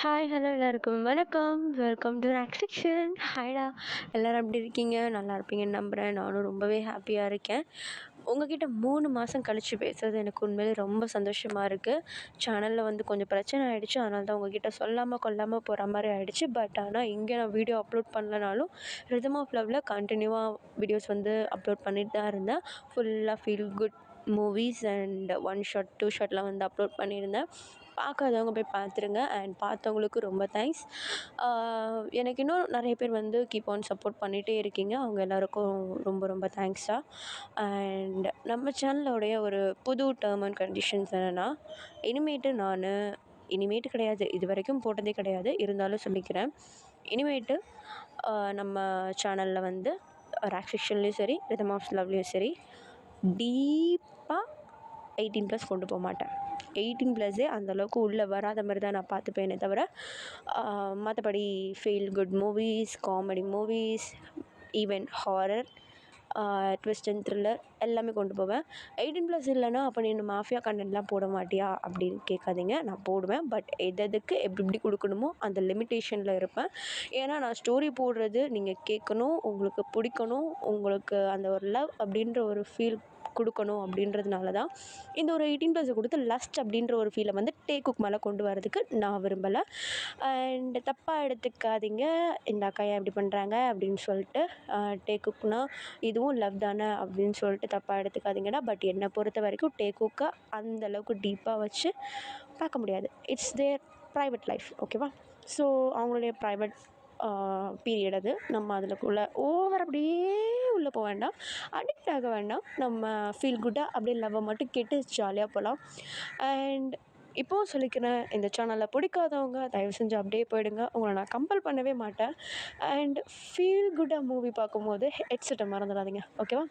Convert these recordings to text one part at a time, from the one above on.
Hi hello எல்லாருக்கும் வணக்கம். Welcome to action. ஹாய்டா, எல்லோரும் எப்படி இருக்கீங்க? நல்லா இருப்பீங்கன்னு நம்புகிறேன். நானும் ரொம்பவே ஹாப்பியாக இருக்கேன். உங்ககிட்ட 3 மாதம் கழித்து பேசுகிறது எனக்கு உண்மையிலே ரொம்ப சந்தோஷமாக இருக்குது. சேனலில் வந்து கொஞ்சம் பிரச்சனை ஆகிடுச்சு, அதனால தான் உங்ககிட்ட சொல்லாமல் கொள்ளாமல் போகிற மாதிரி ஆகிடுச்சு. பட் ஆனால் இங்கே நான் வீடியோ அப்லோட் பண்ணலனாலும் ரிதம் ஆஃப் லவ்வில் கண்டினியூவாக வீடியோஸ் வந்து அப்லோட் பண்ணிட்டு தான் இருந்தேன். ஃபுல்லாக feel good movies and 1 shot 2 ஷாட்லாம் வந்து அப்லோட் பண்ணியிருந்தேன். பார்க்காதவங்க போய் பார்த்துருங்க. அண்ட் பார்த்தவங்களுக்கு ரொம்ப தேங்க்ஸ். எனக்கு இன்னும் நிறைய பேர் வந்து கீப் ஆன் சப்போர்ட் பண்ணிகிட்டே இருக்கீங்க. அவங்க எல்லாேருக்கும் ரொம்ப ரொம்ப தேங்க்ஸா. அண்ட் நம்ம சேனலோடைய ஒரு புது டேர்ம் அண்ட் கண்டிஷன்ஸ் என்னென்னா, இனிமேட்டு கிடையாது, இது வரைக்கும் போட்டதே கிடையாது, இருந்தாலும் சொல்லிக்கிறேன். இனிமேட்டு நம்ம சேனலில் வந்து ராக்ஃபிக்ஷன்லேயும் சரி, ரிதம் ஆஃப் லவ்லேயும் சரி, டீப்பாக 18+ கொண்டு போக மாட்டேன். 18+ஏ அந்தளவுக்கு உள்ளே வராத மாதிரி தான் நான் பார்த்துப்பேனே தவிர, மற்றபடி feel good movies, comedy movies, even horror, twist and thriller எல்லாமே கொண்டு போவேன். 18+ இல்லைன்னா அப்போ நீ மாஃபியா கண்டென்ட்லாம் போட மாட்டியா அப்படின்னு கேட்காதீங்க. நான் போடுவேன். பட் எதுக்கு எப்படி கொடுக்கணுமோ அந்த லிமிட்டேஷனில் இருப்பேன். ஏன்னா நான் ஸ்டோரி போடுறது நீங்கள் கேட்கணும், உங்களுக்கு பிடிக்கணும், உங்களுக்கு அந்த ஒரு லவ் அப்படின்ற ஒரு ஃபீல் கொடுக்கணும் அப்படின்றதுனால தான் இந்த ஒரு 18+ கொடுத்து லஸ்ட் அப்படின்ற ஒரு ஃபீலை வந்து டேக்குக்கு மேலே கொண்டு வரதுக்கு நான் விரும்பலை. அண்ட் தப்பாக எடுத்துக்காதீங்க, இந்த அக்கா ஏன் இப்படி பண்ணுறாங்க அப்படின்னு சொல்லிட்டு. டேக்குக்குனா இதுவும் லவ் தானே அப்படின்னு சொல்லிட்டு தப்பாக எடுத்துக்காதீங்கடா. பட் என்னை பொறுத்த வரைக்கும் டேக்குக்கை அந்தளவுக்கு டீப்பாக வச்சு பார்க்க முடியாது. இட்ஸ் தேர் ப்ரைவேட் லைஃப், ஓகேவா? ஸோ அவங்களுடைய ப்ரைவேட் பீரியட் அது. நம்ம அதுக்குள்ளே ஓவர் அப்படியே உள்ளே போக வேண்டாம், அடிக்ட் ஆக வேண்டாம். நம்ம ஃபீல் குட்டாக அப்படியே லவ்வை மட்டும் கேட்டு ஜாலியாக போகலாம். அண்ட் இப்போவும் சொல்லிக்கிறேன், இந்த சேனலில் பிடிக்காதவங்க தயவு செஞ்சு அப்படியே போயிடுங்க. உங்களை நான் கம்பல் பண்ணவே மாட்டேன். அண்ட் ஃபீல் குட்டாக மூவி பார்க்கும்போது ஹெட்செட்டை மறந்துடாதீங்க, ஓகேவா?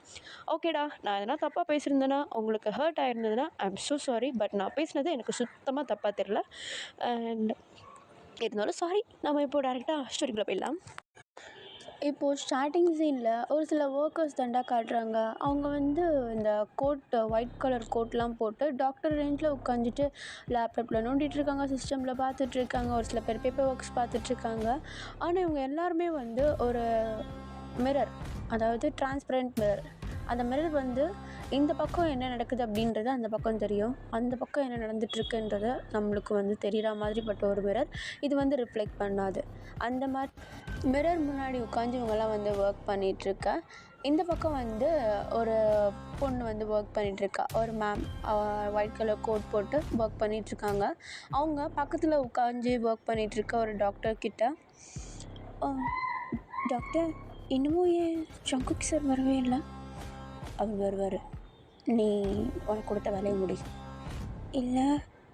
ஓகேடா, நான் எதனா தப்பாக பேசியிருந்தேன்னா, உங்களுக்கு ஹர்ட் ஆகிருந்ததுன்னா I am so sorry. But நான் பேசினது எனக்கு சுத்தமாக தப்பாக தெரில. அண்ட் இருந்தாலும் சாரி. நம்ம இப்போ டேரெக்டாக ஸ்டோரிக்குள்ளே போயிடலாம். இப்போது ஸ்டார்டிங் சீனில் ஒரு சில ஒர்க்கர்ஸ் தாண்டா காட்டுறாங்க. அவங்க வந்து இந்த கோட், ஒயிட் கலர் கோட்லாம் போட்டு டாக்டர் ரேஞ்சில் உட்காந்துட்டு லேப்டாப்பில் நோண்டிகிட்ருக்காங்க, சிஸ்டமில் பார்த்துட்ருக்காங்க. ஒரு சில பேர் பேப்பர் ஒர்க்ஸ் பார்த்துட்ருக்காங்க. ஆனால் இவங்க எல்லாருமே வந்து ஒரு மிரர், அதாவது டிரான்ஸ்பரண்ட் மிரர். அந்த மிரர் வந்து இந்த பக்கம் என்ன நடக்குது அப்படின்றது அந்த பக்கம் தெரியும், அந்த பக்கம் என்ன நடந்துகிட்ருக்குன்றது நம்மளுக்கு வந்து தெரிகிற மாதிரிப்பட்ட ஒரு மிரர். இது வந்து ரிஃப்ளெக்ட் பண்ணாது. அந்த மாதிரி மிரர் முன்னாடி உட்காந்து இவங்கெல்லாம் வந்து ஒர்க் பண்ணிகிட்ருக்க. இந்த பக்கம் வந்து ஒரு பொண்ணு வந்து ஒர்க் பண்ணிகிட்ருக்கா. ஒரு மேம் ஒயிட் கலர் கோட் போட்டு ஒர்க் பண்ணிகிட்ருக்காங்க. அவங்க பக்கத்தில் உட்காந்து ஒர்க் பண்ணிகிட்ருக்க ஒரு டாக்டர்கிட்ட, டாக்டர் இன்னமும் ஏன் ஜங்குக் சார் வரவே இல்லை? அவர் வருவார், நீ உனக்கு கொடுத்த வேலையை முடி. இல்லை,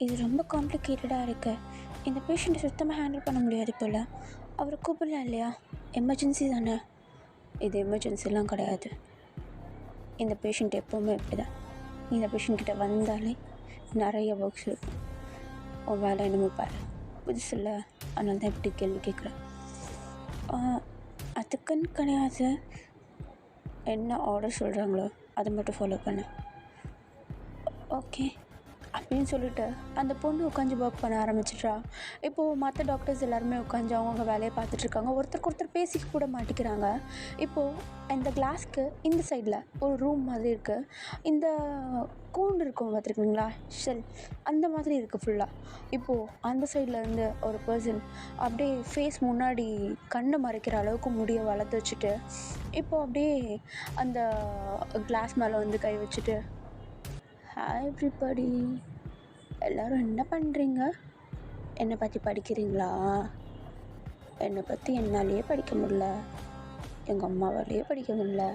இது ரொம்ப காம்ப்ளிகேட்டடாக இருக்கு, இந்த பேஷண்ட்டை சுத்தமாக ஹேண்டில் பண்ண முடியாது போல், அவரை கூப்பிடலாம் இல்லையா? எமர்ஜென்சி தானே. இது எமர்ஜென்சிலாம் கிடையாது. இந்த பேஷண்ட் எப்போவுமே இப்படி தான். இந்த பேஷண்ட்கிட்ட வந்தாலே நிறைய ஒர்க்ஸ் இருக்கும். உன் வேலை என்னமோ பாரு, புதுசு இல்லை, அதனால தான் இப்படி கேள்வி கேட்குறேன். அதுக்குன்னு கிடையாது, என்ன ஆர்டர் சொல்கிறாங்களோ அதை மட்டும் ஃபாலோ பண்ணு, ஓகே அப்படின்னு சொல்லிவிட்டு அந்த பொண்ணு உட்காந்து ஒர்க் பண்ண ஆரம்பிச்சிட்றா. இப்போது மற்ற டாக்டர்ஸ் எல்லாருமே உட்காந்து அவங்கவுங்க வேலையை பார்த்துட்ருக்காங்க. ஒருத்தருக்கு ஒருத்தர் பேசிக்க கூட மாட்டிக்கிறாங்க. இப்போது இந்த கிளாஸ்க்கு இந்த சைடில் ஒரு ரூம் மாதிரி இருக்குது. இந்த கூண்டு இருக்கும் பார்த்துருக்கீங்களா, ஷெல், அந்த மாதிரி இருக்குது ஃபுல்லாக. இப்போது அந்த சைடில் இருந்து ஒரு பர்சன் அப்படியே ஃபேஸ் முன்னாடி கண்ணை மறைக்கிற அளவுக்கு முடியை வளர்த்து வச்சுட்டு, இப்போது அப்படியே அந்த கிளாஸ் மேலே வந்து கை வச்சுட்டு, ஹாய் எவ்ரிபடி, எல்லோரும் என்ன பண்ணுறீங்க? என்னை பற்றி படிக்கிறீங்களா? என்னை பற்றி என்னாலேயே படிக்க முடியல, எங்கள் அம்மாவாலேயே படிக்க முடியல,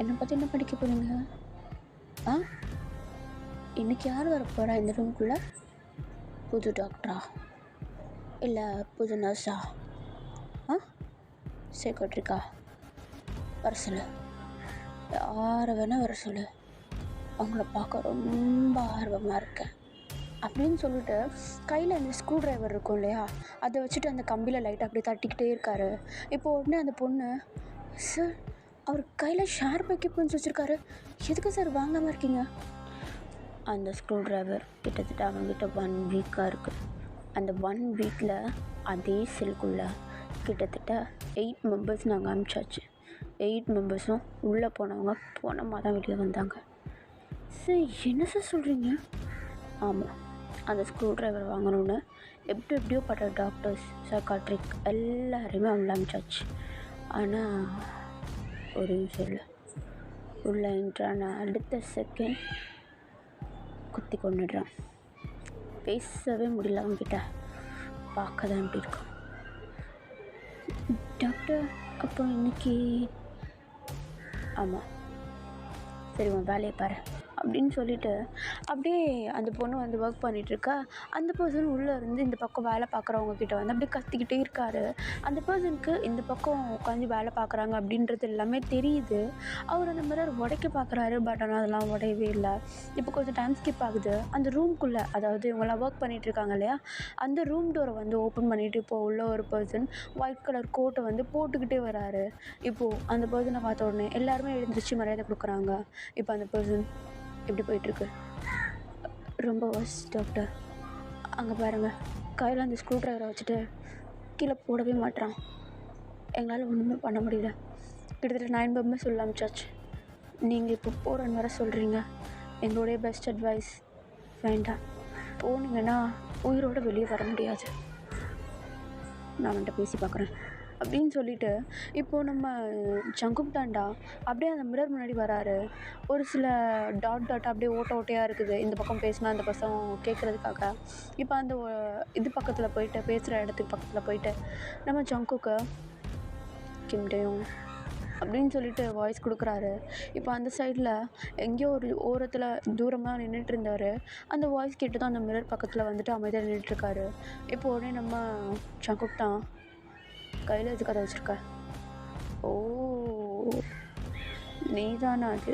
என்னை பற்றி என்ன படிக்க போகிறீங்க? இன்றைக்கி யார் வரப்போகிறா இந்த ரூம்குள்ளே? புது டாக்டரா இல்லை புது நர்ஸா? செக்ரட்டரிக்கா? வர சொல்லு, யாரை வேணால் வர சொல்லு, அவங்கள பார்க்க ரொம்ப ஆர்வமாக இருக்கேன் அப்படின்னு சொல்லிட்டு கையில் அந்த ஸ்க்ரூ ட்ரைவர் இருக்கும் இல்லையா, அதை வச்சுட்டு அந்த கம்பியில் லைட்டாக அப்படியே தட்டிக்கிட்டே இருக்காரு. இப்போது உடனே அந்த பொண்ணு, சார் அவர் கையில் ஷார்ப் எக்யூப்மெண்ட்ஸ் வச்சுருக்காரு, எதுக்கு சார் வாங்காமல் இருக்கீங்க? அந்த ஸ்க்ரூ ட்ரைவர் கிட்டத்தட்ட அவங்ககிட்ட 1 வீக்காக இருக்குது, அந்த 1 வீக்கில் அதே செல்குள்ளே கிட்டத்தட்ட 8 மெம்பர்ஸ் நாங்கள் அனுப்பிச்சாச்சு. 8 மெம்பர்ஸும் உள்ளே போனவங்க போனமாக தான் வெளியே வந்தாங்க. சார் என்ன சார் சொல்கிறீங்க? ஆமாம், அந்த ஸ்க்ரூ ட்ரைவர் வாங்கணுன்னு எப்படியோ பட்ட டாக்டர்ஸ், சைக்காட்ரிக் எல்லாருமே அவங்கள அனுப்பிச்சாச்சு. ஆனால் ஒரு நிமிஷம் இல்லை, உள்ளே என்ட்ரான அடுத்த செகண்ட் குத்தி கொண்டுடுறான். பேசவே முடியல அவங்ககிட்ட. பார்க்க தான் எப்படி இருக்கும். டாக்டர் அப்போ இன்னைக்கு ஆமாம், சரி உன் வேலையை பாரு அப்படின்னு சொல்லிவிட்டு அப்படியே அந்த பொண்ணு வந்து ஒர்க் பண்ணிகிட்ருக்கா. அந்த பர்சன் உள்ளே இருந்து இந்த பக்கம் வேலை பார்க்குறவங்க கிட்ட வந்து அப்படியே கத்திக்கிட்டே இருக்காரு. அந்த பர்சனுக்கு இந்த பக்கம் உட்காந்து வேலை பார்க்குறாங்க அப்படின்றது எல்லாமே தெரியுது. அவர் அந்த மிரர் உடைக்க பார்க்குறாரு. பட் ஆனால் அதெல்லாம் உடையவே இல்லை. இப்போ கொஞ்சம் டைம் ஸ்கிப் ஆகுது. அந்த ரூம்குள்ளே, அதாவது இவங்களாம் ஒர்க் பண்ணிகிட்ருக்காங்க இல்லையா, அந்த ரூம் டோரை வந்து ஓப்பன் பண்ணிவிட்டு இப்போது உள்ள ஒரு பர்சன் ஒயிட் கலர் கோட்டை வந்து போட்டுக்கிட்டே வராரு. இப்போது அந்த பர்சனை பார்த்த உடனே எல்லாருமே எழுந்திரிச்சு மரியாதை கொடுக்குறாங்க. இப்போ அந்த பர்சன் எப்படி போயிட்டுருக்கு? ரொம்ப வர்ஸ் டாக்டர். அங்கே பாருங்கள், கையில் அந்த ஸ்க்ரூ ட்ரைவரை வச்சுட்டு கீழே போடவே மாட்டுறான். எங்களால் ஒன்றுமே பண்ண முடியல. கிட்டத்தட்ட 9 மெம்பர்ஸ் சொல்ல அனுப்பிச்சாச்சு. நீங்கள் இப்போ போகிறேன்னு வேறு சொல்கிறீங்க. எங்களுடைய பெஸ்ட் அட்வைஸ் வேண்டாம். போனீங்கன்னா உயிரோடு வெளியே வர முடியாது. நான் அவன்கிட்ட பேசி பார்க்குறேன் அப்படின்னு சொல்லிட்டு இப்போது நம்ம ஜங்குக் தாண்டா அப்படியே அந்த மிரர் முன்னாடி வராரு. ஒரு சில டாட்டாக அப்படியே ஓட்டையாக இருக்குது. இந்த பக்கம் பேசினா அந்த பசங்க கேட்குறதுக்காக. இப்போ அந்த இது பக்கத்தில் போயிட்டு, பேசுகிற இடத்துக்கு பக்கத்தில் போயிட்டு நம்ம ஜங்குக்கு கிம்டேயும் அப்படின்னு சொல்லிட்டு வாய்ஸ் கொடுக்குறாரு. இப்போ அந்த சைடில் எங்கேயோ ஒரு ஓரத்தில் தூரமாக நின்றுட்டு இருந்தார். அந்த வாய்ஸ் கேட்டு தான் அந்த மிரர் பக்கத்தில் வந்துட்டு அமைதியாக நின்றுட்டுருக்காரு. இப்போ உடனே நம்ம ஜங்குக் தான் கையில் எது கதை வச்சுருக்க? ஓ, நீ தானே அது?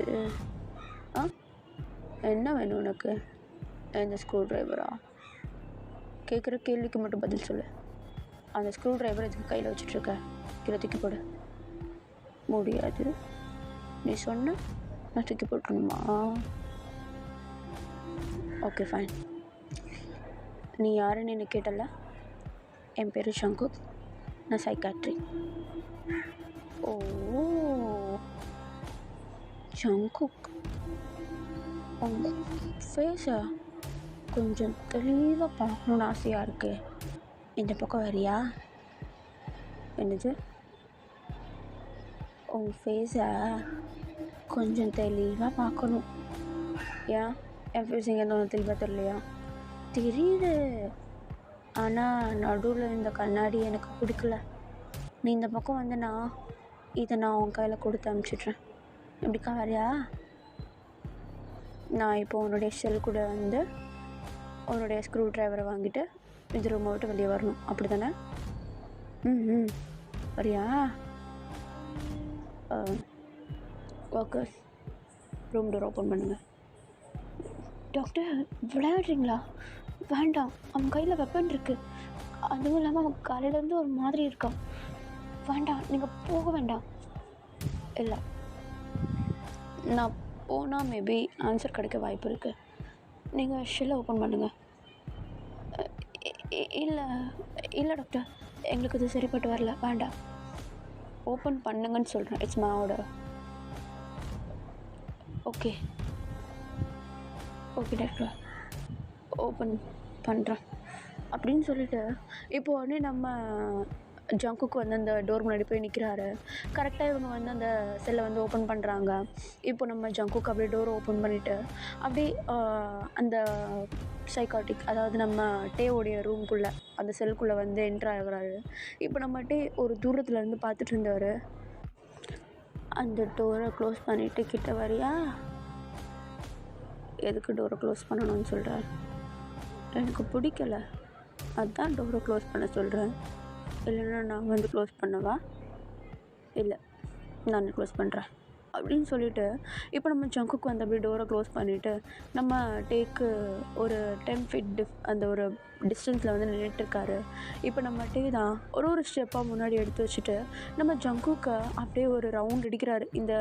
என்ன வேணும் உனக்கு? இந்த ஸ்க்ரூ ட்ரைவரா? கேட்குற கேள்விக்கு மட்டும் பதில் சொல்லு. அந்த ஸ்க்ரூ ட்ரைவர் எதுக்கு கையில் வச்சுட்ருக்க? கீழே தூக்கி போடு. முடியாது. நீ சொன்ன நான் தூக்கி போட்டுருணுமா? Okay fine. நீ யாருன்னு என்ன கேட்டல? என் பேர் ஜங்குக். நான் சைக்காட்ரி. ஓ, ஜங்குக். உங்கள் ஃபேஸை கொஞ்சம் தெளிவாக பார்க்கணுன்னு ஆசையாக இருக்குது. இந்த பக்கம் வரியா? என்னது? உங்கள் ஃபேஸை கொஞ்சம் தெளிவாக பார்க்கணும். ஏன் என் ஃபேஸ் இங்கே ஒன்றும் தெளிவாக தெரியலையா? தெரியுது, ஆனால் நடுவில் இந்த கண்ணாடி எனக்கு பிடிக்கல. நீ இந்த பக்கம் வந்தனா இதை நான் உன் கையில் கொடுத்து அனுப்பிச்சிட்றேன். எப்படிக்கா வரையா? நான் இப்போ உன்னுடைய செல் கூட வந்து உன்னுடைய ஸ்க்ரூ ட்ரைவரை வாங்கிட்டு இது ரூமை விட்டு வெளியே வரணும், அப்படி தானே? வரியா? ஒர்க்கர்ஸ் ரூம் டோர் ஓப்பன் பண்ணுங்கள். டாக்டர் விளையாடுறீங்களா? வேண்டாம், அவன் கையில் வெப்பன் இருக்குது. அதுவும் இல்லாமல் அவன் காலையிலேருந்து ஒரு மாதிரி இருக்கான். வேண்டாம், நீங்கள் போக வேண்டாம். இல்லை, நான் போனால் மேபி ஆன்சர் கிடைக்க வாய்ப்பு இருக்குது. நீங்கள் ஷெல்லை ஓப்பன் பண்ணுங்கள். இல்லை இல்லை டாக்டர், எங்களுக்கு இது சரிப்பட்டு வரல, வேண்டாம். ஓப்பன் பண்ணுங்கன்னு சொல்கிறேன். It's my order. Okay okay doctor, open பண்ணுறேன் அப்படின்னு சொல்லிட்டு இப்போ உடனே நம்ம ஜங்குக்கு வந்து அந்த டோர் முன்னாடி போய் நிற்கிறாரு. கரெக்டாக இவங்க வந்து அந்த செல்லை வந்து ஓப்பன் பண்ணுறாங்க. இப்போ நம்ம ஜங்குக்கு அப்படியே டோர் ஓப்பன் பண்ணிவிட்டு அப்படியே அந்த சைக்காட்டிக், அதாவது நம்ம டேவோடைய ரூம்குள்ளே அந்த செல்குள்ளே வந்து என்ட்ரு ஆகுறாரு. இப்போ நம்ம டே ஒரு தூரத்துலேருந்து பார்த்துட்டு இருந்தவர் அந்த டோரை க்ளோஸ் பண்ணிவிட்டு கிட்ட வரியா? எதுக்கு டோரை க்ளோஸ் பண்ணணும்னு சொல்கிறார்? எனக்கு பிடிக்கல, அதுதான் டோரை க்ளோஸ் பண்ண சொல்கிறேன். இல்லைன்னா நான் வந்து க்ளோஸ் பண்ணவா? இல்லை, நான் க்ளோஸ் பண்ணுறேன் அப்படின்னு சொல்லிவிட்டு இப்போ நம்ம ஜங்குக்கு வந்து அப்படியே டோரை க்ளோஸ் பண்ணிவிட்டு நம்ம டேக்கு ஒரு 10 feet அந்த ஒரு டிஸ்டன்ஸில் வந்து நின்றுட்டுருக்காரு. இப்போ நம்ம டே தான் ஒரு ஸ்டெப்பாக முன்னாடி எடுத்து வச்சுட்டு நம்ம ஜங்குக்கு அப்படியே ஒரு ரவுண்ட் அடிக்கிறாரு. இந்த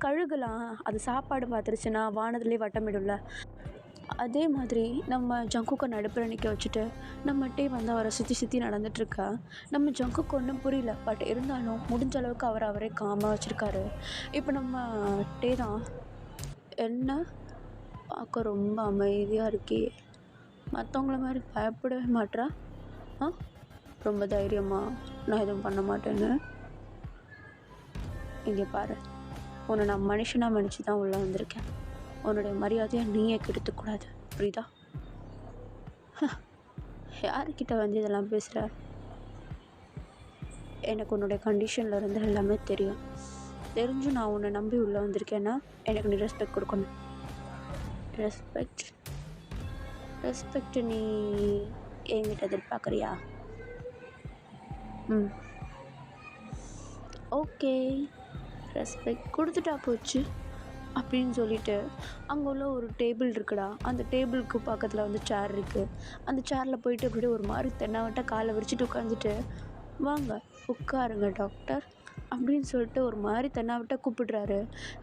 கழுகுலாம் அது சாப்பாடு பார்த்துருச்சுன்னா வானத்துலேயே வட்டமிடும்ல, அதே மாதிரி நம்ம ஜங்குக்கை நடுப்புற நிற்க வச்சுட்டு நம்ம டே வந்து அவரை சுற்றி சுற்றி நடந்துட்டுருக்கா. நம்ம ஜங்குக்கு ஒன்றும் புரியல. பட் இருந்தாலும் முடிஞ்ச அளவுக்கு அவரே காமாக வச்சுருக்காரு. இப்போ நம்ம டே தான், என்ன பார்க்க ரொம்ப அமைதியாக இருக்கே, மற்றவங்கள மாதிரி பயப்படவே மாட்றா, ஆ ரொம்ப தைரியமா நான் எதுவும் பண்ண மாட்டேன்னு. இங்கே பாரு, உன்னை நான் மனுஷனாக மன்னிச்சு தான் உள்ளே வந்திருக்கேன். உன்னுடைய மரியாதையை நீயே கெடுத்துக்கூடாது, புரியுதா? யாருக்கிட்ட வந்து இதெல்லாம் பேசுகிற? எனக்கு உன்னுடைய கண்டிஷனில் இருந்து எல்லாமே தெரியும். தெரிஞ்சும் நான் உன்னை நம்பி உள்ளே வந்திருக்கேன்னா எனக்கு நீ ரெஸ்பெக்ட் கொடுக்கணும். ரெஸ்பெக்ட் நீ என்கிட்ட எதிர்பார்க்குறியா? ஓகே, ரெஸ்பெக்ட் கொடுத்துட்டா போச்சு அப்படின்னு சொல்லிட்டு அங்கே உள்ள ஒரு டேபிள் இருக்குடா. அந்த டேபிளுக்கு பக்கத்தில் வந்து சேர் இருக்குது. அந்த சேரில் போயிட்டு அப்படியே ஒரு மாதிரி தென்னாவட்ட காலை விரிச்சிட்டு உட்காந்துட்டு, வாங்க உட்காருங்க டாக்டர் அப்படின்னு சொல்லிட்டு ஒரு மாதிரி தென்னாவட்ட கூப்பிடுறாரு.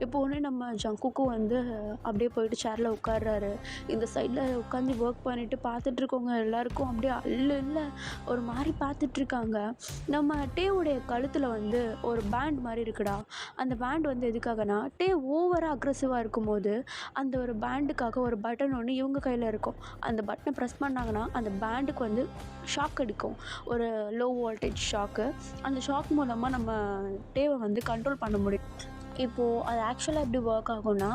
இப்போ உடனே நம்ம ஜங்குக்கும் வந்து அப்படியே போயிட்டு சேரில் உட்கார்றாரு. இந்த சைடில் உட்காந்து ஒர்க் பண்ணிவிட்டு பார்த்துட்ருக்கவங்க எல்லாருக்கும் அப்படியே இல்லை ஒரு மாதிரி பார்த்துட்ருக்காங்க. நம்ம டேவுடைய கழுத்தில் வந்து ஒரு பேண்ட் மாதிரி இருக்குடா. அந்த பேண்ட் வந்து எதுக்காகனா, டே ஓவராக அக்ரெசிவாக இருக்கும்போது அந்த ஒரு பேண்டுக்காக ஒரு பட்டன் ஒன்று இவங்க கையில் இருக்கும். அந்த பட்டனை ப்ரெஸ் பண்ணாங்கன்னா அந்த பேண்டுக்கு வந்து ஷாக் அடிக்கும், ஒரு லோ வோல்டேஜ் ஷாக்கு. அந்த ஷாக் மூலமாக நம்ம டேவை வந்து கண்ட்ரோல் பண்ண முடியும். இப்போது அது ஆக்சுவலாக எப்படி ஒர்க் ஆகும்னா,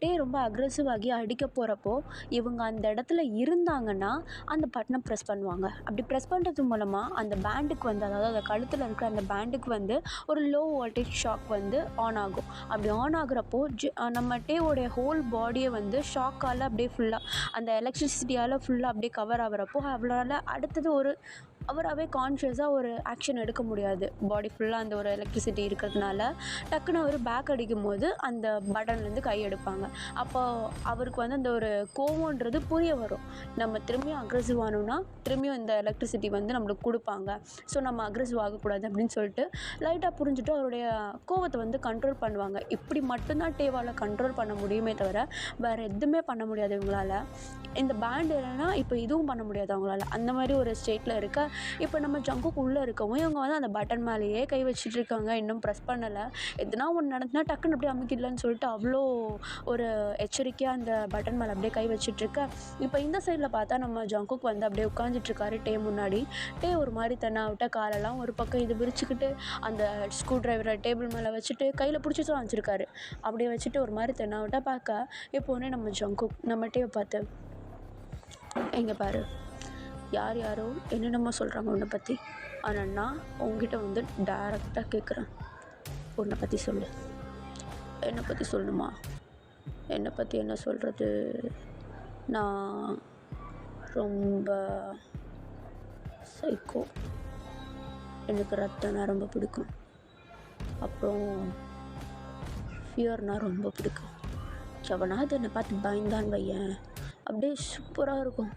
டே ரொம்ப அக்ரெசிவ் ஆகி அடிக்க போகிறப்போ இவங்க அந்த இடத்துல இருந்தாங்கன்னா அந்த பட்டனை ப்ரெஸ் பண்ணுவாங்க. அப்படி ப்ரெஸ் பண்ணுறது மூலமாக அந்த பேண்டுக்கு வந்து, அதாவது அந்த கழுத்தில் இருக்கிற அந்த பேண்டுக்கு வந்து ஒரு லோ வோல்டேஜ் ஷாக் வந்து ஆன் ஆகும். அப்படி ஆன் ஆகுறப்போ நம்ம டேவோடைய ஹோல் பாடியை வந்து ஷாக்கால் அப்படியே ஃபுல்லாக அந்த எலக்ட்ரிசிட்டியால் ஃபுல்லாக அப்படியே கவர் ஆகிறப்போ அவளால் அடுத்தது அவராகவே கான்ஷியஸாக ஒரு ஆக்ஷன் எடுக்க முடியாது. பாடி ஃபுல்லாக அந்த ஒரு எலக்ட்ரிசிட்டி இருக்கிறதுனால டக்குன்னு அவர் பேக் அடிக்கும் போது அந்த பட்டன்லேருந்து கை எடுப்பாங்க. அப்போ அவருக்கு வந்து அந்த ஒரு கோவம்ன்றது புரிய வரும். நம்ம திரும்பியும் அக்ரெசிவ் ஆனோம்னா திரும்பியும் இந்த எலக்ட்ரிசிட்டி வந்து நம்மளுக்கு கொடுப்பாங்க, ஸோ நம்ம அக்ரெசிவ் ஆகக்கூடாது அப்படின்னு சொல்லிட்டு லைட்டாக புரிஞ்சுட்டு அவருடைய கோவத்தை வந்து கண்ட்ரோல் பண்ணுவாங்க. இப்படி மட்டும்தான் டேவால் கண்ட்ரோல் பண்ண முடியுமே தவிர வேறு எதுவுமே பண்ண முடியாது இவங்களால். இந்த பேண்ட் இல்லைன்னா இப்போ இதுவும் பண்ண முடியாது அவங்களால. அந்த மாதிரி ஒரு ஸ்டேட்டில் இருக்க இப்போ நம்ம ஜங்குக்கு உள்ளே இருக்கவும் இவங்க வந்து அந்த பட்டன் மேலேயே கை வச்சுட்டு இருக்காங்க. இன்னும் ப்ரெஸ் பண்ணலை. எதுனா ஒன்று நடந்துனா டக்குன்னு அப்படியே அமுக்கிடலன்னு சொல்லிட்டு அவ்வளோ ஒரு எச்சரிக்கையாக அந்த பட்டன் மேலே அப்படியே கை வச்சிட்ருக்க. இப்போ இந்த சைடில் பார்த்தா நம்ம ஜங்குக்கு வந்து அப்படியே உட்காந்துட்ருக்காரு டே முன்னாடி. டே ஒரு மாதிரி தென்னாவிட்ட காலெல்லாம் ஒரு பக்கம் இது விரிச்சுக்கிட்டு அந்த ஸ்க்ரூ ட்ரைவரை டேபிள் மேலே வச்சுட்டு கையில் பிடிச்சி தான் வச்சுருக்காரு. அப்படியே வச்சுட்டு ஒரு மாதிரி தென்னாவிட்ட பார்க்க, இப்போ உடனே நம்ம ஜங்குக் நம்ம டேவை பார்த்து, எங்கே பாரு, யாரோ என்னென்னமோ சொல்கிறாங்க உன்னை பற்றி, ஆனால் நான் உங்ககிட்ட வந்து டைரெக்டாக கேட்குறேன், உன்னை பற்றி சொல்லு. என்னை பற்றி சொல்லணுமா? என்னை பற்றி என்ன சொல்கிறது? நான் ரொம்ப சைக்கோ. எனக்கு ரத்தம்னா ரொம்ப பிடிக்கும். அப்புறம் ஃபியர்னால் ரொம்ப பிடிக்கும். எவனாவது என்னை பார்த்து பயந்தான் வையன், அப்படியே சூப்பராக இருக்கும்.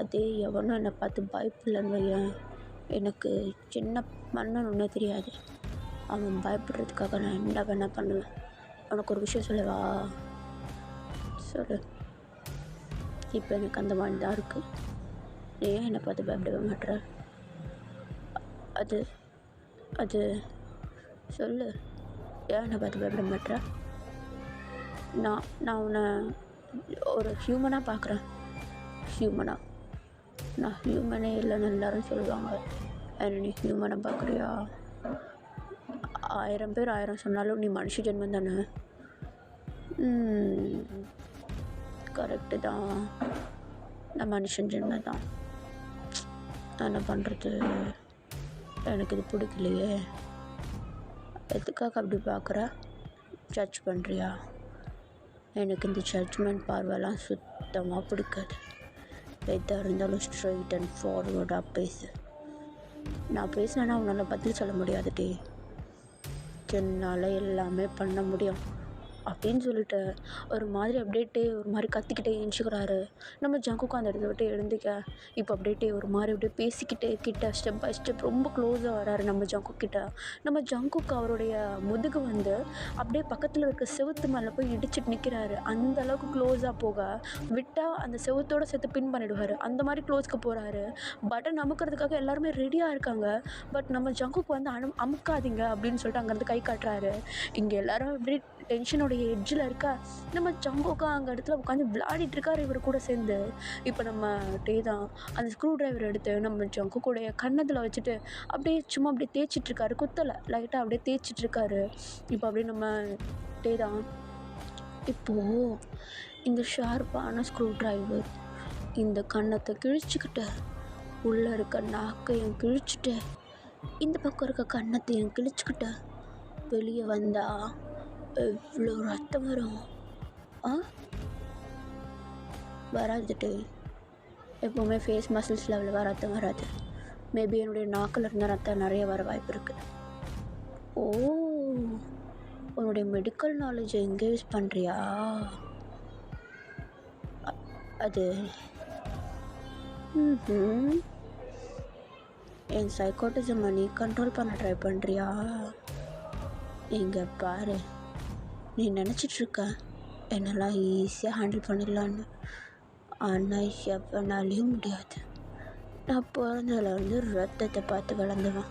அதே எவனும் என்னை பார்த்து பயப்படலன்னு வையன், எனக்கு சின்ன மண்ணன் ஒன்றே தெரியாது. அவன் பயப்படுறதுக்காக நான் என்ன வேணால் பண்ணுவேன். உனக்கு ஒரு விஷயம் சொல்லவா? சொல்லு. இப்போ எனக்கு அந்த மாதிரி தான் இருக்குது. நீ ஏன் என்னை பார்த்து பயப்படவே மாட்டுற? அது சொல்லு. ஏன் என்னை பார்த்து பயப்பட மாட்டுற? நான் உன்னை ஒரு ஹியூமனாக பார்க்குறேன். நான் ஹியூமனே இல்லைன்னு எல்லோரும் சொல்லுவாங்க. என்ன நீ ஹியூமனை பார்க்குறியா? 1000 பேர் 1000 சொன்னாலும் நீ மனுஷ ஜென்மம் தானே. கரெக்டு தான், நான் மனுஷன் ஜென்மம் தான். என்ன பண்ணுறது, எனக்கு இது பிடிக்கலையே. எதுக்காக அப்படி பார்க்குற? ஜட்ஜ் பண்ணுறியா? எனக்கு இந்த ஜட்ஜ்மெண்ட் பார்வைலாம் சுத்தமாக பிடிக்காது. எதாக இருந்தாலும் ஸ்ட்ரைட் அண்ட் ஃபார்வர்டாக பேசு. நான் பேசினேன்னா உன்னால் பதில் சொல்ல முடியாதுட்டே. என்னால் எல்லாமே பண்ண முடியும். அப்படின்னு சொல்லிட்டு ஒரு மாதிரி அப்படியே ஒரு மாதிரி கத்திக்கிட்டே எழுந்துக்கிறாரு. நம்ம ஜங்குக்கு அந்த இடத்த விட்டு எழுந்துக்க இப்போ அப்படியே ஒரு மாதிரி அப்படியே பேசிக்கிட்டே கிட்ட ஸ்டெப் பை ஸ்டெப் ரொம்ப க்ளோஸாக வராரு நம்ம ஜங்குக் கிட்ட. நம்ம ஜங்குக்கு அவருடைய முதுகு வந்து அப்படியே பக்கத்தில் இருக்க செவுத்து மேலே போய் இடிச்சிட்டு நிற்கிறாரு. அந்த அளவுக்கு க்ளோஸாக போக விட்டால் அந்த செவுத்தோட சேர்த்து பின் பண்ணிடுவார். அந்த மாதிரி க்ளோஸ்க்கு போகிறாரு. பட்டன் அமுக்கிறதுக்காக எல்லாருமே ரெடியாக இருக்காங்க. பட் நம்ம ஜங்குக்கு வந்து அமுக்காதீங்க அப்படின்னு சொல்லிட்டு அங்கேருந்து கை காட்டுறாரு. இங்கே எல்லாரும் இப்படி டென்ஷனுடைய எட்ஜில் இருக்கா. நம்ம ஜங்குக்கா அங்கே இடத்துல உட்காந்து விளையாடிட்டு இருக்காரு இவர் கூட சேர்ந்து. இப்போ நம்ம டே தான் அந்த ஸ்க்ரூ டிரைவர் எடுத்து நம்ம ஜங்குக்குடைய கன்னத்தில் வச்சுட்டு அப்படியே சும்மா அப்படியே தேய்ச்சிட்ருக்காரு. குத்தலை, லைட்டாக அப்படியே தேய்ச்சிட்ருக்காரு. இப்போ அப்படியே நம்ம டே தான் இப்போது இந்த ஷார்ப்பான ஸ்க்ரூ டிரைவர் இந்த கன்னத்தை கிழிச்சிக்கிட்டு உள்ளே இருக்க நாக்கையும் கிழிச்சிட்டு இந்த பக்கம் இருக்க கன்னத்தையும் கிழிச்சிக்கிட்டு வெளியே வந்தால் எவ்வளோ ரத்தம் வரும். வராதுட்டு எப்போவுமே ஃபேஸ் மசில்ஸில் அவ்வளோவா ரத்தம் வராது. மேபி என்னுடைய நாக்கில் இருந்த ரத்தம் நிறைய வர வாய்ப்பு இருக்குது. ஓ, உன்னுடைய மெடிக்கல் நாலேஜை எங்கே யூஸ் பண்ணுறியா? அது என் சைக்கோட்டிசமை நீ கண்ட்ரோல் பண்ண ட்ரை பண்ணுறியா? இங்கே பாரு, நீ நினச்சிட்ருக்க என்னெல்லாம் ஈஸியாக ஹேண்டில் பண்ணிடலான்னு. ஆனால் எவனாலையும் முடியாது. நான் பிறந்ததில் வந்து ரத்தத்தை பார்த்து வளர்ந்துவேன்.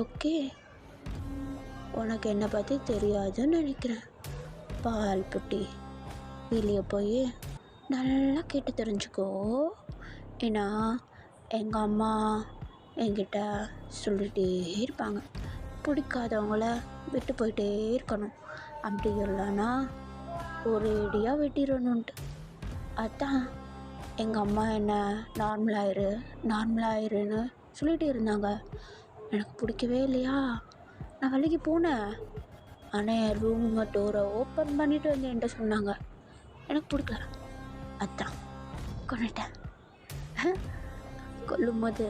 ஓகே, உனக்கு என்னை பற்றி தெரியாதுன்னு நினைக்கிறேன். பால் புட்டி, வெளியே போய் நல்லா கேட்டு தெரிஞ்சுக்கோ. ஏன்னா எங்கள் அம்மா என்கிட்ட சொல்லிகிட்டே இருப்பாங்க, பிடிக்காதவங்கள விட்டு போயிட்டே இருக்கணும், அப்படி இல்லைன்னா ஒரேடியாக வெட்டிடணுன்ட்டு. அதான் எங்கள் அம்மா என்ன நார்மலாயிருன்னு சொல்லிகிட்டே இருந்தாங்க. எனக்கு பிடிக்கவே இல்லையா, நான் வழிக்கு போனேன். ஆனால் என் ரூம் டோரை ஓப்பன் பண்ணிவிட்டு வந்து என்கிட்ட சொன்னாங்க. எனக்கு பிடிக்கல, அதான் கொண்டுட்டேன். கொல்லும்போது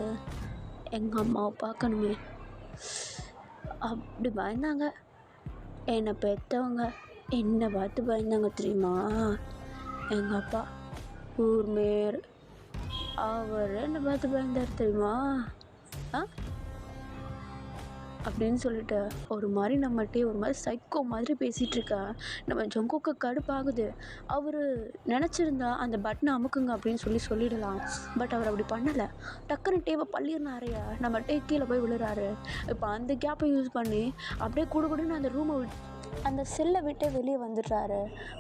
எங்கள் அம்மாவை பார்க்கணுமே, அப்படி பயந்தாங்க. என்னை பெற்றவங்க என்னை பார்த்து பயந்தாங்க தெரியுமா? எங்கள் அப்பா ஊர்மேர், அவர் என்னை பார்த்து பயந்தார் தெரியுமா? அப்படின்னு சொல்லிட்டு ஒரு மாதிரி நம்மகிட்டே ஒரு மாதிரி சைக்கோ மாதிரி பேசிகிட்ருக்கா. நம்ம ஜங்குக்கு கடுப்பாகுது. அவர் நினச்சிருந்தா அந்த பட்டனை அமுக்குங்க அப்படின்னு சொல்லிடலாம். பட் அவர் அப்படி பண்ணலை. டக்குன்னு டேவை பள்ளியிருந்தாரைய நம்ம டே கீழே போய் விழுறாரு. இப்போ அந்த கேப்பை யூஸ் பண்ணி அப்படியே குடுன்னு அந்த ரூமை அந்த செல்லை விட்டே வெளியே வந்துடுறாரு.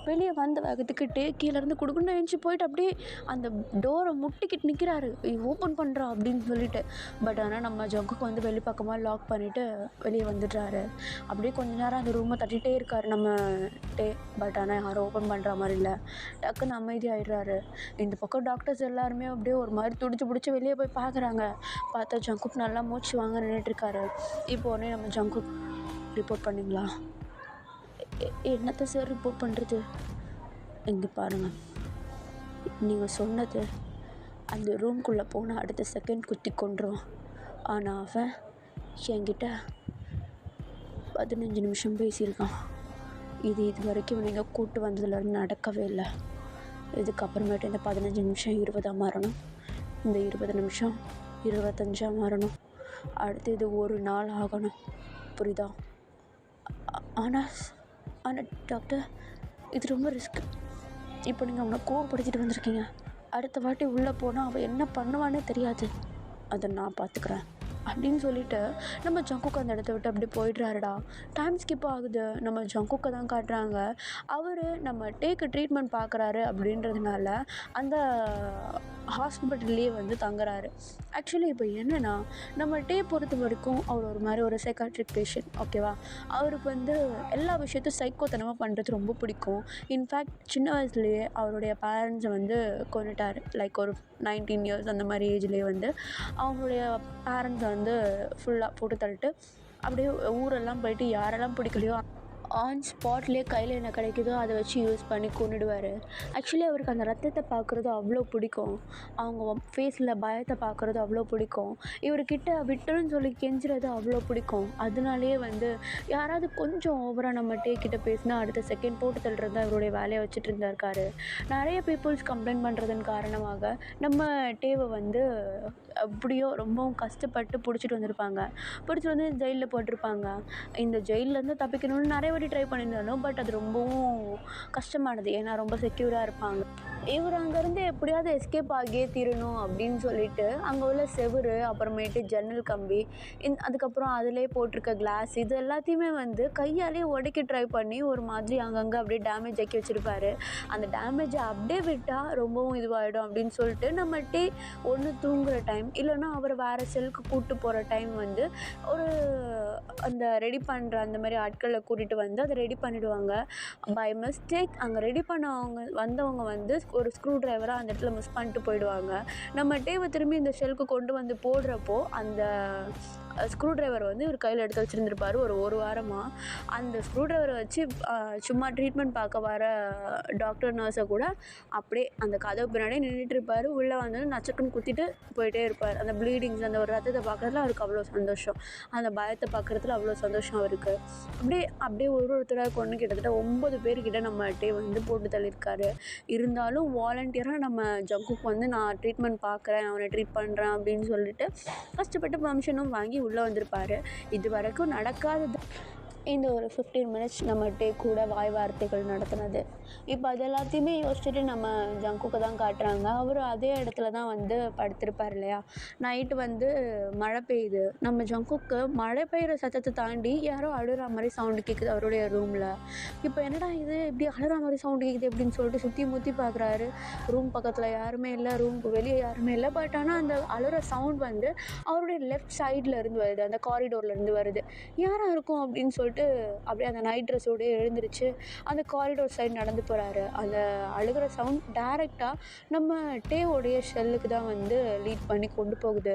வெளியே வந்த வேகத்துக்கு டே கீழேருந்து குடுக்குன்னு எழுந்துச்சி போயிட்டு அப்படியே அந்த டோரை முட்டிக்கிட்டு நிற்கிறாரு, ஓப்பன் பண்ணுறா அப்படின்னு சொல்லிட்டு. பட் ஆனால் நம்ம ஜங்குக்கு வந்து வெளிப்பக்கமாக லாக் பண்ணிவிட்டு வெளியே வந்துடுறாரு. அப்படியே கொஞ்ச நேரம் அந்த ரூமை தட்டிகிட்டே இருக்கார் நம்ம டே. பட் ஆனால் யாரும் ஓப்பன் பண்ணுற மாதிரி இல்லை. டக்குன்னு அமைதியாகிடுறாரு. இந்த பக்கம் டாக்டர்ஸ் எல்லாருமே அப்படியே ஒரு மாதிரி துடிச்சு பிடிச்சி வெளியே போய் பார்க்குறாங்க. பார்த்தா ஜங்குக்கு நல்லா மூச்சு வாங்க நின்றுட்டுருக்காரு. இப்போ உடனே நம்ம ஜங்குக் ரிப்போர்ட் பண்ணிங்களா? என்னத்தை சார் ரிப்போர்ட் பண்ணுறது? இங்கே பாருங்கள், நீங்கள் சொன்னது அந்த ரூம்குள்ளே போனால் அடுத்த செகண்ட் குத்தி கொண்டுருவான். ஆனால் அவன் என்கிட்ட 15 நிமிஷம் பேசியிருக்கான். இது வரைக்கும் நீங்கள் கூட்டு வந்ததுலேருந்து நடக்கவே இல்லை. இதுக்கப்புறமேட்டு இந்த 15 நிமிஷம் 20ஆக மாறணும், இந்த 20 நிமிஷம் 25ஆக மாறணும், அடுத்து இது ஒரு நாள் ஆகணும். புரியுதா? ஆனால் டாக்டர், இது ரொம்ப ரிஸ்க். இப்போ நீங்கள் அவனை கோவப்படுத்திட்டு வந்திருக்கீங்க. அடுத்த வாட்டி உள்ளே போனால் அவன் என்ன பண்ணுவானே தெரியாது. அதை நான் பார்த்துக்கிறேன் அப்படின்னு சொல்லிட்டு நம்ம ஜங்குக்கு அந்த இடத்த விட்டு அப்படி போயிடுறாருடா. டைம் ஸ்கிப் ஆகுது. நம்ம ஜங்குக்கை தான் காட்டுறாங்க. அவர் நம்ம டேக்கு ட்ரீட்மெண்ட் பார்க்குறாரு அப்படின்றதுனால அந்த ஹாஸ்பிட்டல்லையே வந்து தங்குறாரு. ஆக்சுவலி இப்போ என்னென்னா, நம்ம டே பொறுத்த வரைக்கும் அவர் ஒரு மாதிரி ஒரு சைக்காட்ரிக் பேஷண்ட், ஓகேவா? அவருக்கு வந்து எல்லா விஷயத்தையும் சைக்கோத்தனமாக பண்ணுறது ரொம்ப பிடிக்கும். இன்ஃபேக்ட் சின்ன வயசுலேயே அவருடைய பேரண்ட்ஸை வந்து கொண்டுட்டார். லைக் ஒரு 19 இயர்ஸ் அந்த மாதிரி ஏஜ்லேயே வந்து அவங்களுடைய பேரண்ட்ஸை வந்து ஃபுல்லாக போட்டு தள்ளிட்டு அப்படியே ஊரெல்லாம் போயிட்டு யாரெல்லாம் பிடிக்கலையோ ஆன் ஸ்பாட்லேயே கையில் என்ன கிடைக்குதோ அதை வச்சு யூஸ் பண்ணி கொன்னுடுவார். ஆக்சுவலி அவருக்கு அந்த ரத்தத்தை பார்க்குறது அவ்வளோ பிடிக்கும். அவங்க ஃபேஸில் பயத்தை பார்க்குறது அவ்வளோ பிடிக்கும். இவர்கிட்ட விட்டுருன்னு சொல்லி கெஞ்சுறது அவ்வளோ பிடிக்கும். அதனாலேயே வந்து யாராவது கொஞ்சம் ஓவராக நம்ம டே கிட்ட பேசினா அடுத்த செகண்ட் போட்டு தள்ளுறது தான் இவருடைய வேலையை வச்சுட்டு இருந்திருக்காரு. நிறைய பீப்புள்ஸ் கம்ப்ளைண்ட் பண்ணுறதன் காரணமாக நம்ம டேவை வந்து எப்படியோ ரொம்பவும் கஷ்டப்பட்டு பிடிச்சிட்டு வந்திருப்பாங்க. பிடிச்சிட்டு வந்து ஜெயிலில் போட்டிருப்பாங்க. இந்த ஜெயிலேருந்து தப்பிக்கணும்னு நிறைய வாட்டி ட்ரை பண்ணியிருந்தாலும் பட் அது ரொம்பவும் கஷ்டமானது. ஏன்னா ரொம்ப செக்யூராக இருப்பாங்க. இவர் அங்கேருந்து எப்படியாவது எஸ்கேப் ஆகியே தீரணும் அப்படின்னு சொல்லிட்டு அங்கே உள்ள செவுரு, அப்புறமேட்டு ஜன்னல் கம்பி, அதுக்கப்புறம் அதிலே போட்டிருக்க கிளாஸ், இது எல்லாத்தையுமே வந்து கையாலே உடைக்க ட்ரை பண்ணி ஒரு மாதிரி அங்கங்கே அப்படியே டேமேஜ் ஆக்கி வச்சுருப்பாரு. அந்த டேமேஜை அப்படியே விட்டால் ரொம்பவும் இதுவாகிடும் அப்படின்னு சொல்லிட்டு நம்ம டே ஒன்று தூங்குகிற டைம் இல்லைன்னா அவர் வேறு செல்லுக்கு கூப்பிட்டு போகிற டைம் வந்து ஒரு அந்த ரெடி பண்ணுற அந்த மாதிரி ஆட்களை கூட்டிகிட்டு வந்து அதை ரெடி பண்ணிவிடுவாங்க. பை மிஸ்டேக் அங்கே ரெடி வந்தவங்க வந்து ஒரு ஸ்க்ரூ ட்ரைவராக அந்த இடத்துல மிஸ் பண்ணிட்டு போயிடுவாங்க. நம்ம டேவை திரும்பி இந்த ஷெல்லுக்கு கொண்டு வந்து போடுறப்போ அந்த ஸ்க்ரூ ட்ரைவர் வந்து இவர் கையில் எடுத்து வச்சுருந்துருப்பார் ஒரு வாரமாக. அந்த ஸ்க்ரூ ட்ரைவரை வச்சு சும்மா ட்ரீட்மெண்ட் பார்க்க வர டாக்டர் நர்ஸை கூட அப்படியே அந்த கதவு பின்னாடியே நின்றுட்டு இருப்பார். உள்ளே வந்து நச்சுக்குன்னு குத்திட்டு போயிட்டே இருப்பார். அந்த ப்ளீடிங்ஸ், அந்த ஒரு ரத்தத்தை பார்க்குறதுல அவருக்கு அவ்வளோ சந்தோஷம். அந்த பயத்தை பார்க்குறதுல அவ்வளோ சந்தோஷம் அவருக்கு. அப்படியே ஒருத்தராக கொண்டு கிட்டத்தட்ட 9 பேர்கிட்ட நம்ம டே வந்து போட்டு தள்ளியிருக்காரு. இருந்தாலும் வாலண்டியராக நம்ம ஜங்குக்கு வந்து நான் ட்ரீட்மெண்ட் பார்க்குறேன், அவனை ட்ரீட் பண்ணுறேன் அப்படின்னு சொல்லிட்டு கஷ்டப்பட்டு பர்மிஷனும் வாங்கி உள்ளே வந்திருப்பார். இது வரைக்கும் நடக்காதது இந்த ஒரு 15 மினிட்ஸ் நம்ம டே கூட வாய் வார்த்தைகள் நடத்துனது. இப்போ அது எல்லாத்தையுமே யோசிச்சுட்டு நம்ம ஜங்குக்கு தான் காட்டுறாங்க. அவர் அதே இடத்துல தான் வந்து படுத்திருப்பார் இல்லையா. நைட்டு வந்து மழை பெய்யுது. நம்ம ஜங்குக்கு மழை பெய்கிற சத்தத்தை தாண்டி யாரோ அழுகிற மாதிரி சவுண்டு கேட்குது அவருடைய ரூமில். இப்போ என்னடா இது இப்படி அழுகிற மாதிரி சவுண்டு கேட்குது அப்படின்னு சொல்லிட்டு சுற்றி முற்றி பார்க்குறாரு. ரூம் பக்கத்தில் யாருமே இல்லை, ரூமுக்கு வெளியே யாருமே இல்லை. பட் ஆனால் அந்த அழுகிற சவுண்ட் வந்து அவருடைய லெஃப்ட் சைடில் இருந்து வருது, அந்த காரிடோர்லேருந்து வருது. யாராக இருக்கும் அப்படின்னு சொல்லிட்டு அப்படியே அந்த நைட் ட்ரெஸ்ஸோடய எழுந்திரிச்சு அந்த காரிடோர் சைடு நடந்து போகிறாரு. அந்த அழுகிற சவுண்ட் டைரெக்டாக நம்ம டேவோடைய ஷெல்லுக்கு தான் வந்து லீட் பண்ணி கொண்டு போகுது.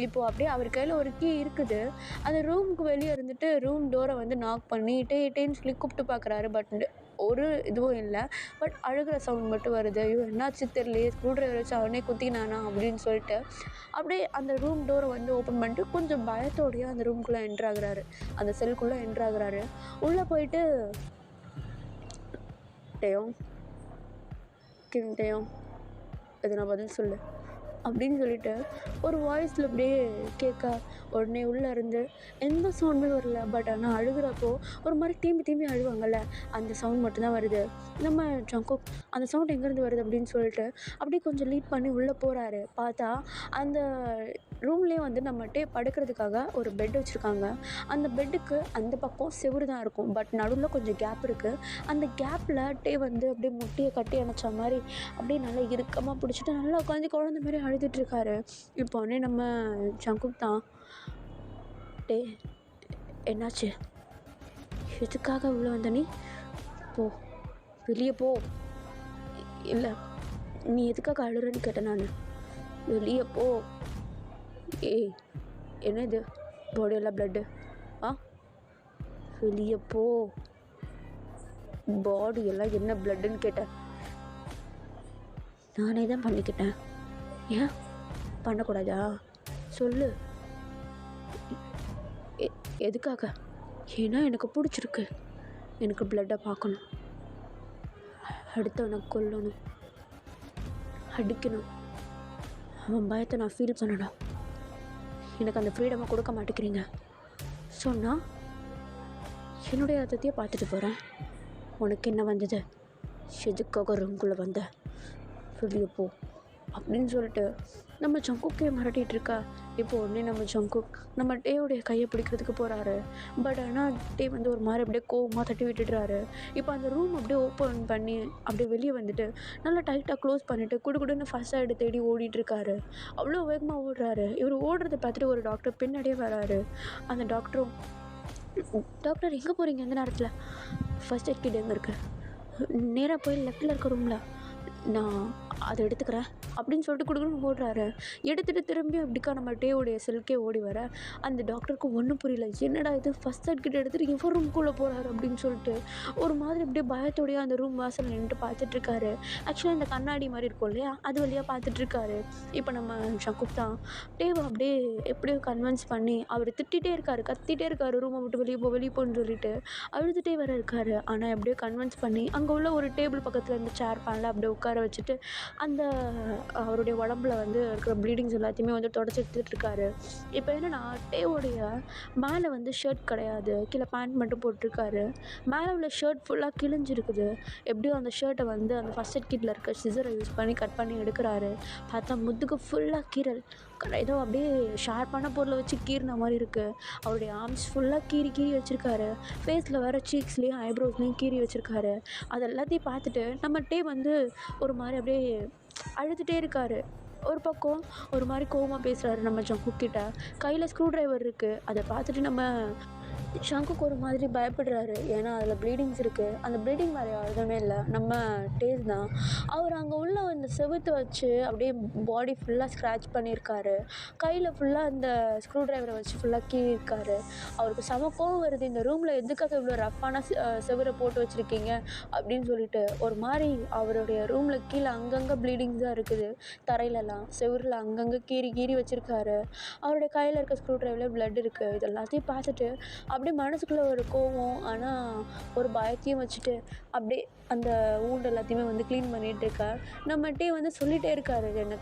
இப்போது அப்படியே அவர் கையில் ஒரு கீ இருக்குது. அந்த ரூமுக்கு வெளியே இருந்துட்டு ரூம் டோரை வந்து நாக் பண்ணி டேன்னு சொல்லி கூப்பிட்டு பார்க்குறாரு. பட் ஒரு இதுவும் இல்லை. பட் அழுகிற சவுண்ட் மட்டும் வருது. ஐயோ என்னாச்சு தெரியலையே, ஸ்க்ரூ ட்ரைவர் வச்சு அவனே குத்தினானா அப்படின்னு சொல்லிட்டு அப்படியே அந்த ரூம் டோரை வந்து ஓப்பன் பண்ணிட்டு கொஞ்சம் பயத்தோடையே அந்த ரூம்குள்ளே என்ட்ராகிறாரு, அந்த செல்குள்ளே என்ட்ராகிறாரு. உள்ளே போயிட்டு டேயும் டேயும் இது நான் பதில் சொல்லு அப்படின்னு சொல்லிட்டு ஒரு வாய்ஸில் அப்படியே கேட்க உடனே உள்ளே இருந்து எந்த சவுண்டுமே வரல. பட் ஆனால் அழுகிறப்போ ஒரு மாதிரி திரும்பி அழுவாங்கள்ல, அந்த சவுண்ட் மட்டும்தான் வருது. நம்ம ஜங்குக் அந்த சவுண்ட் எங்கேருந்து வருது அப்படின்னு சொல்லிட்டு அப்படியே கொஞ்சம் லீட் பண்ணி உள்ளே போகிறாரு. பார்த்தா அந்த ரூம்லேயே வந்து நம்ம டே படுக்கிறதுக்காக ஒரு பெட் வச்சுருக்காங்க. அந்த பெட்டுக்கு அந்த பக்கம் செவுரு தான் இருக்கும். பட் நடுவில் கொஞ்சம் கேப் இருக்குது. அந்த கேப்பில் டே வந்து அப்படியே முட்டியை கட்டி அணைச்ச மாதிரி அப்படியே நல்லா இறுக்கமாக பிடிச்சிட்டு நல்லா உட்காந்து குழந்த மாதிரி அழுதுட்டுருக்காரு. இப்போ உடனே நம்ம ஜங்குக் தான், டே என்னாச்சு, எதுக்காக இவ்வளோ வந்த நீ, போ வெளியே போ. இல்லை நீ எதுக்காக அழுறன்னு கேட்டேன் நான், வெளியே போ. ஏய் என்ன இது பாடியெல்லாம் ப்ளட்டு, வெளியே போ. பாடியெல்லாம் என்ன ப்ளட்டுன்னு கேட்டேன். நானே தான் பண்ணிக்கிட்டேன். ஏன் பண்ணக்கூடாதா சொல்லு. எதுக்காக? ஏன்னா எனக்கு பிடிச்சிருக்கு. எனக்கு ப்ளட்டை பார்க்கணும், அடுத்தவனை கொல்லணும், அடிக்கணும், அவன் பயத்தை நான் ஃபீல் பண்ணணும். எனக்கு அந்த ஃப்ரீடமை கொடுக்க மாட்டேங்கிறீங்க. சொன்னால் என்னுடைய ரத்தத்தையே பார்த்துட்டு போகிறேன். உனக்கு என்ன வந்தது, எதுக்காக ரூம்குள்ளே வந்த, வெளியே போ அப்படின்னு சொல்லிட்டு நம்ம ஜங்குக்கே மிரட்டிகிட்டு இருக்கா. இப்போ உடனே நம்ம ஜங்குக் நம்ம டேவுடைய கையை பிடிக்கிறதுக்கு போகிறாரு. பட் ஆனால் டே வந்து ஒரு மாதிரி அப்படியே கோவமாக தட்டி விட்டுடுறாரு. இப்போ அந்த ரூம் அப்படியே ஓப்பன் பண்ணி அப்படியே வெளியே வந்துட்டு நல்லா டைட்டாக க்ளோஸ் பண்ணிவிட்டு குடுன்னு ஃபர்ஸ்ட் எய்டு தேடி ஓடிட்டுருக்காரு. அவ்வளோ வேகமாக ஓடுறாரு. இவர் ஓடுறதை பார்த்துட்டு ஒரு டாக்டர் பின்னாடியே வராரு. அந்த டாக்டரும், டாக்டர் எங்கே போகிறீங்க அந்த நேரத்தில், ஃபர்ஸ்ட் எய்ட் கிட் எங்கே இருக்குது, நேராக போய் லெஃப்டில் இருக்க ரூமில், நான் அதை எடுத்துக்கிறேன் அப்படின்னு சொல்லிட்டு கொடுக்கணும் ஓடுறாரு. எடுத்துகிட்டு திரும்பி அப்படிக்கா நம்ம டேவுடைய செல்கே ஓடி வர அந்த டாக்டருக்கு ஒன்றும் புரியல. என்னடா இது ஃபஸ்ட் எய்ட் கிட்ட எடுத்துகிட்டு இவர் ரூம்குள்ளே போகிறாரு அப்படின்னு சொல்லிட்டு ஒரு மாதிரி அப்படியே பயத்தோடையே அந்த ரூம் வாசல் நின்றுட்டு பார்த்துட்ருக்காரு. ஆக்சுவலாக இந்த கண்ணாடி மாதிரி இருக்கும் இல்லையா, அது வழியாக பார்த்துட்ருக்காரு. இப்போ நம்ம ஷங்குப் தான் டேவை அப்படியே எப்படியோ கன்வின்ஸ் பண்ணி அவர் திட்டிகிட்டே இருக்காரு, கத்திட்டே இருக்காரு, ரூமை விட்டு வெளியே போன்னு சொல்லிட்டு அழுதுகிட்டே வேற இருக்காரு. ஆனால் எப்படியோ கன்வின்ஸ் பண்ணி அங்கே உள்ள ஒரு டேபிள் பக்கத்தில் இருந்து சேர் பேனில் அப்படியே உட்கார வச்சுட்டு அந்த அவருடைய உடம்புல வந்து இருக்கிற ப்ளீடிங்ஸ் எல்லாத்தையுமே வந்து தொடச்சி எடுத்துகிட்ருக்காரு. இப்போ என்னென்னா டேவோடைய மேலே வந்து ஷர்ட் கிடையாது, கீழே பேண்ட் மட்டும் போட்டிருக்காரு. மேலே உள்ள ஷர்ட் ஃபுல்லாக கிழிஞ்சிருக்குது. எப்படியும் அந்த ஷர்ட்டை வந்து அந்த ஃபஸ்ட் எய்ட் கிட்டில் இருக்க சிசரை யூஸ் பண்ணி கட் பண்ணி எடுக்கிறாரு. பார்த்தா முதுகு ஃபுல்லாக கீறல், ஏதோ அப்படியே ஷார்ப்பான பொருளை வச்சு கீறின மாதிரி இருக்குது. அவருடைய ஆர்ம்ஸ் ஃபுல்லாக கீறி வச்சுருக்காரு. ஃபேஸில் வேறு சீக்ஸ்லேயும் ஐப்ரோஸ்லேயும் கீறி வச்சுருக்காரு. அது எல்லாத்தையும் பார்த்துட்டு நம்ம டே வந்து ஒரு மாதிரி அப்படியே அழுதுகிட்டே இருக்காரு. ஒரு பக்கம் ஒரு மாதிரி கோவமாக பேசுகிறாரு நம்ம ஜங்குக் கிட்ட. கையில் ஸ்க்ரூ ட்ரைவர் இருக்குது. அதை பார்த்துட்டு நம்ம ஷங்குக் ஒரு மாதிரி பயப்படுறாரு. ஏன்னா அதில் ப்ளீடிங்ஸ் இருக்குது. அந்த ப்ளீடிங் வேறு யாருமே இல்லை, நம்ம டேஸ் தான். அவர் அங்கே உள்ள அந்த செவுத்தை வச்சு அப்படியே பாடி ஃபுல்லாக ஸ்க்ராட்ச் பண்ணியிருக்காரு. கையில் ஃபுல்லாக அந்த ஸ்க்ரூ ட்ரைவரை வச்சு ஃபுல்லாக கீறியிருக்காரு. அவருக்கு செம கோவம் வருது, இந்த ரூமில் எதுக்காக இவ்வளோ ரஃப்பான செவரை போட்டு வச்சுருக்கீங்க அப்படின்னு சொல்லிட்டு. ஒரு மாதிரி அவருடைய ரூமில் கீழே அங்கங்கே ப்ளீடிங்ஸாக இருக்குது. தரையிலலாம் செவரில் அங்கங்கே கீறி வச்சுருக்காரு. அவருடைய கையில் இருக்க ஸ்க்ரூ ட்ரைவரில் ப்ளட் இருக்குது. இது எல்லாத்தையும் பார்த்துட்டு அப்படியே மனசுக்குள்ளே ஒரு கோவம், ஆனால் ஒரு பயத்தையும் வச்சுட்டு அப்படியே அந்த ஊண்டு எல்லாத்தையுமே வந்து க்ளீன் பண்ணிகிட்ருக்கா. நம்மகிட்டே வந்து சொல்லிகிட்டே இருக்காரு, என்னை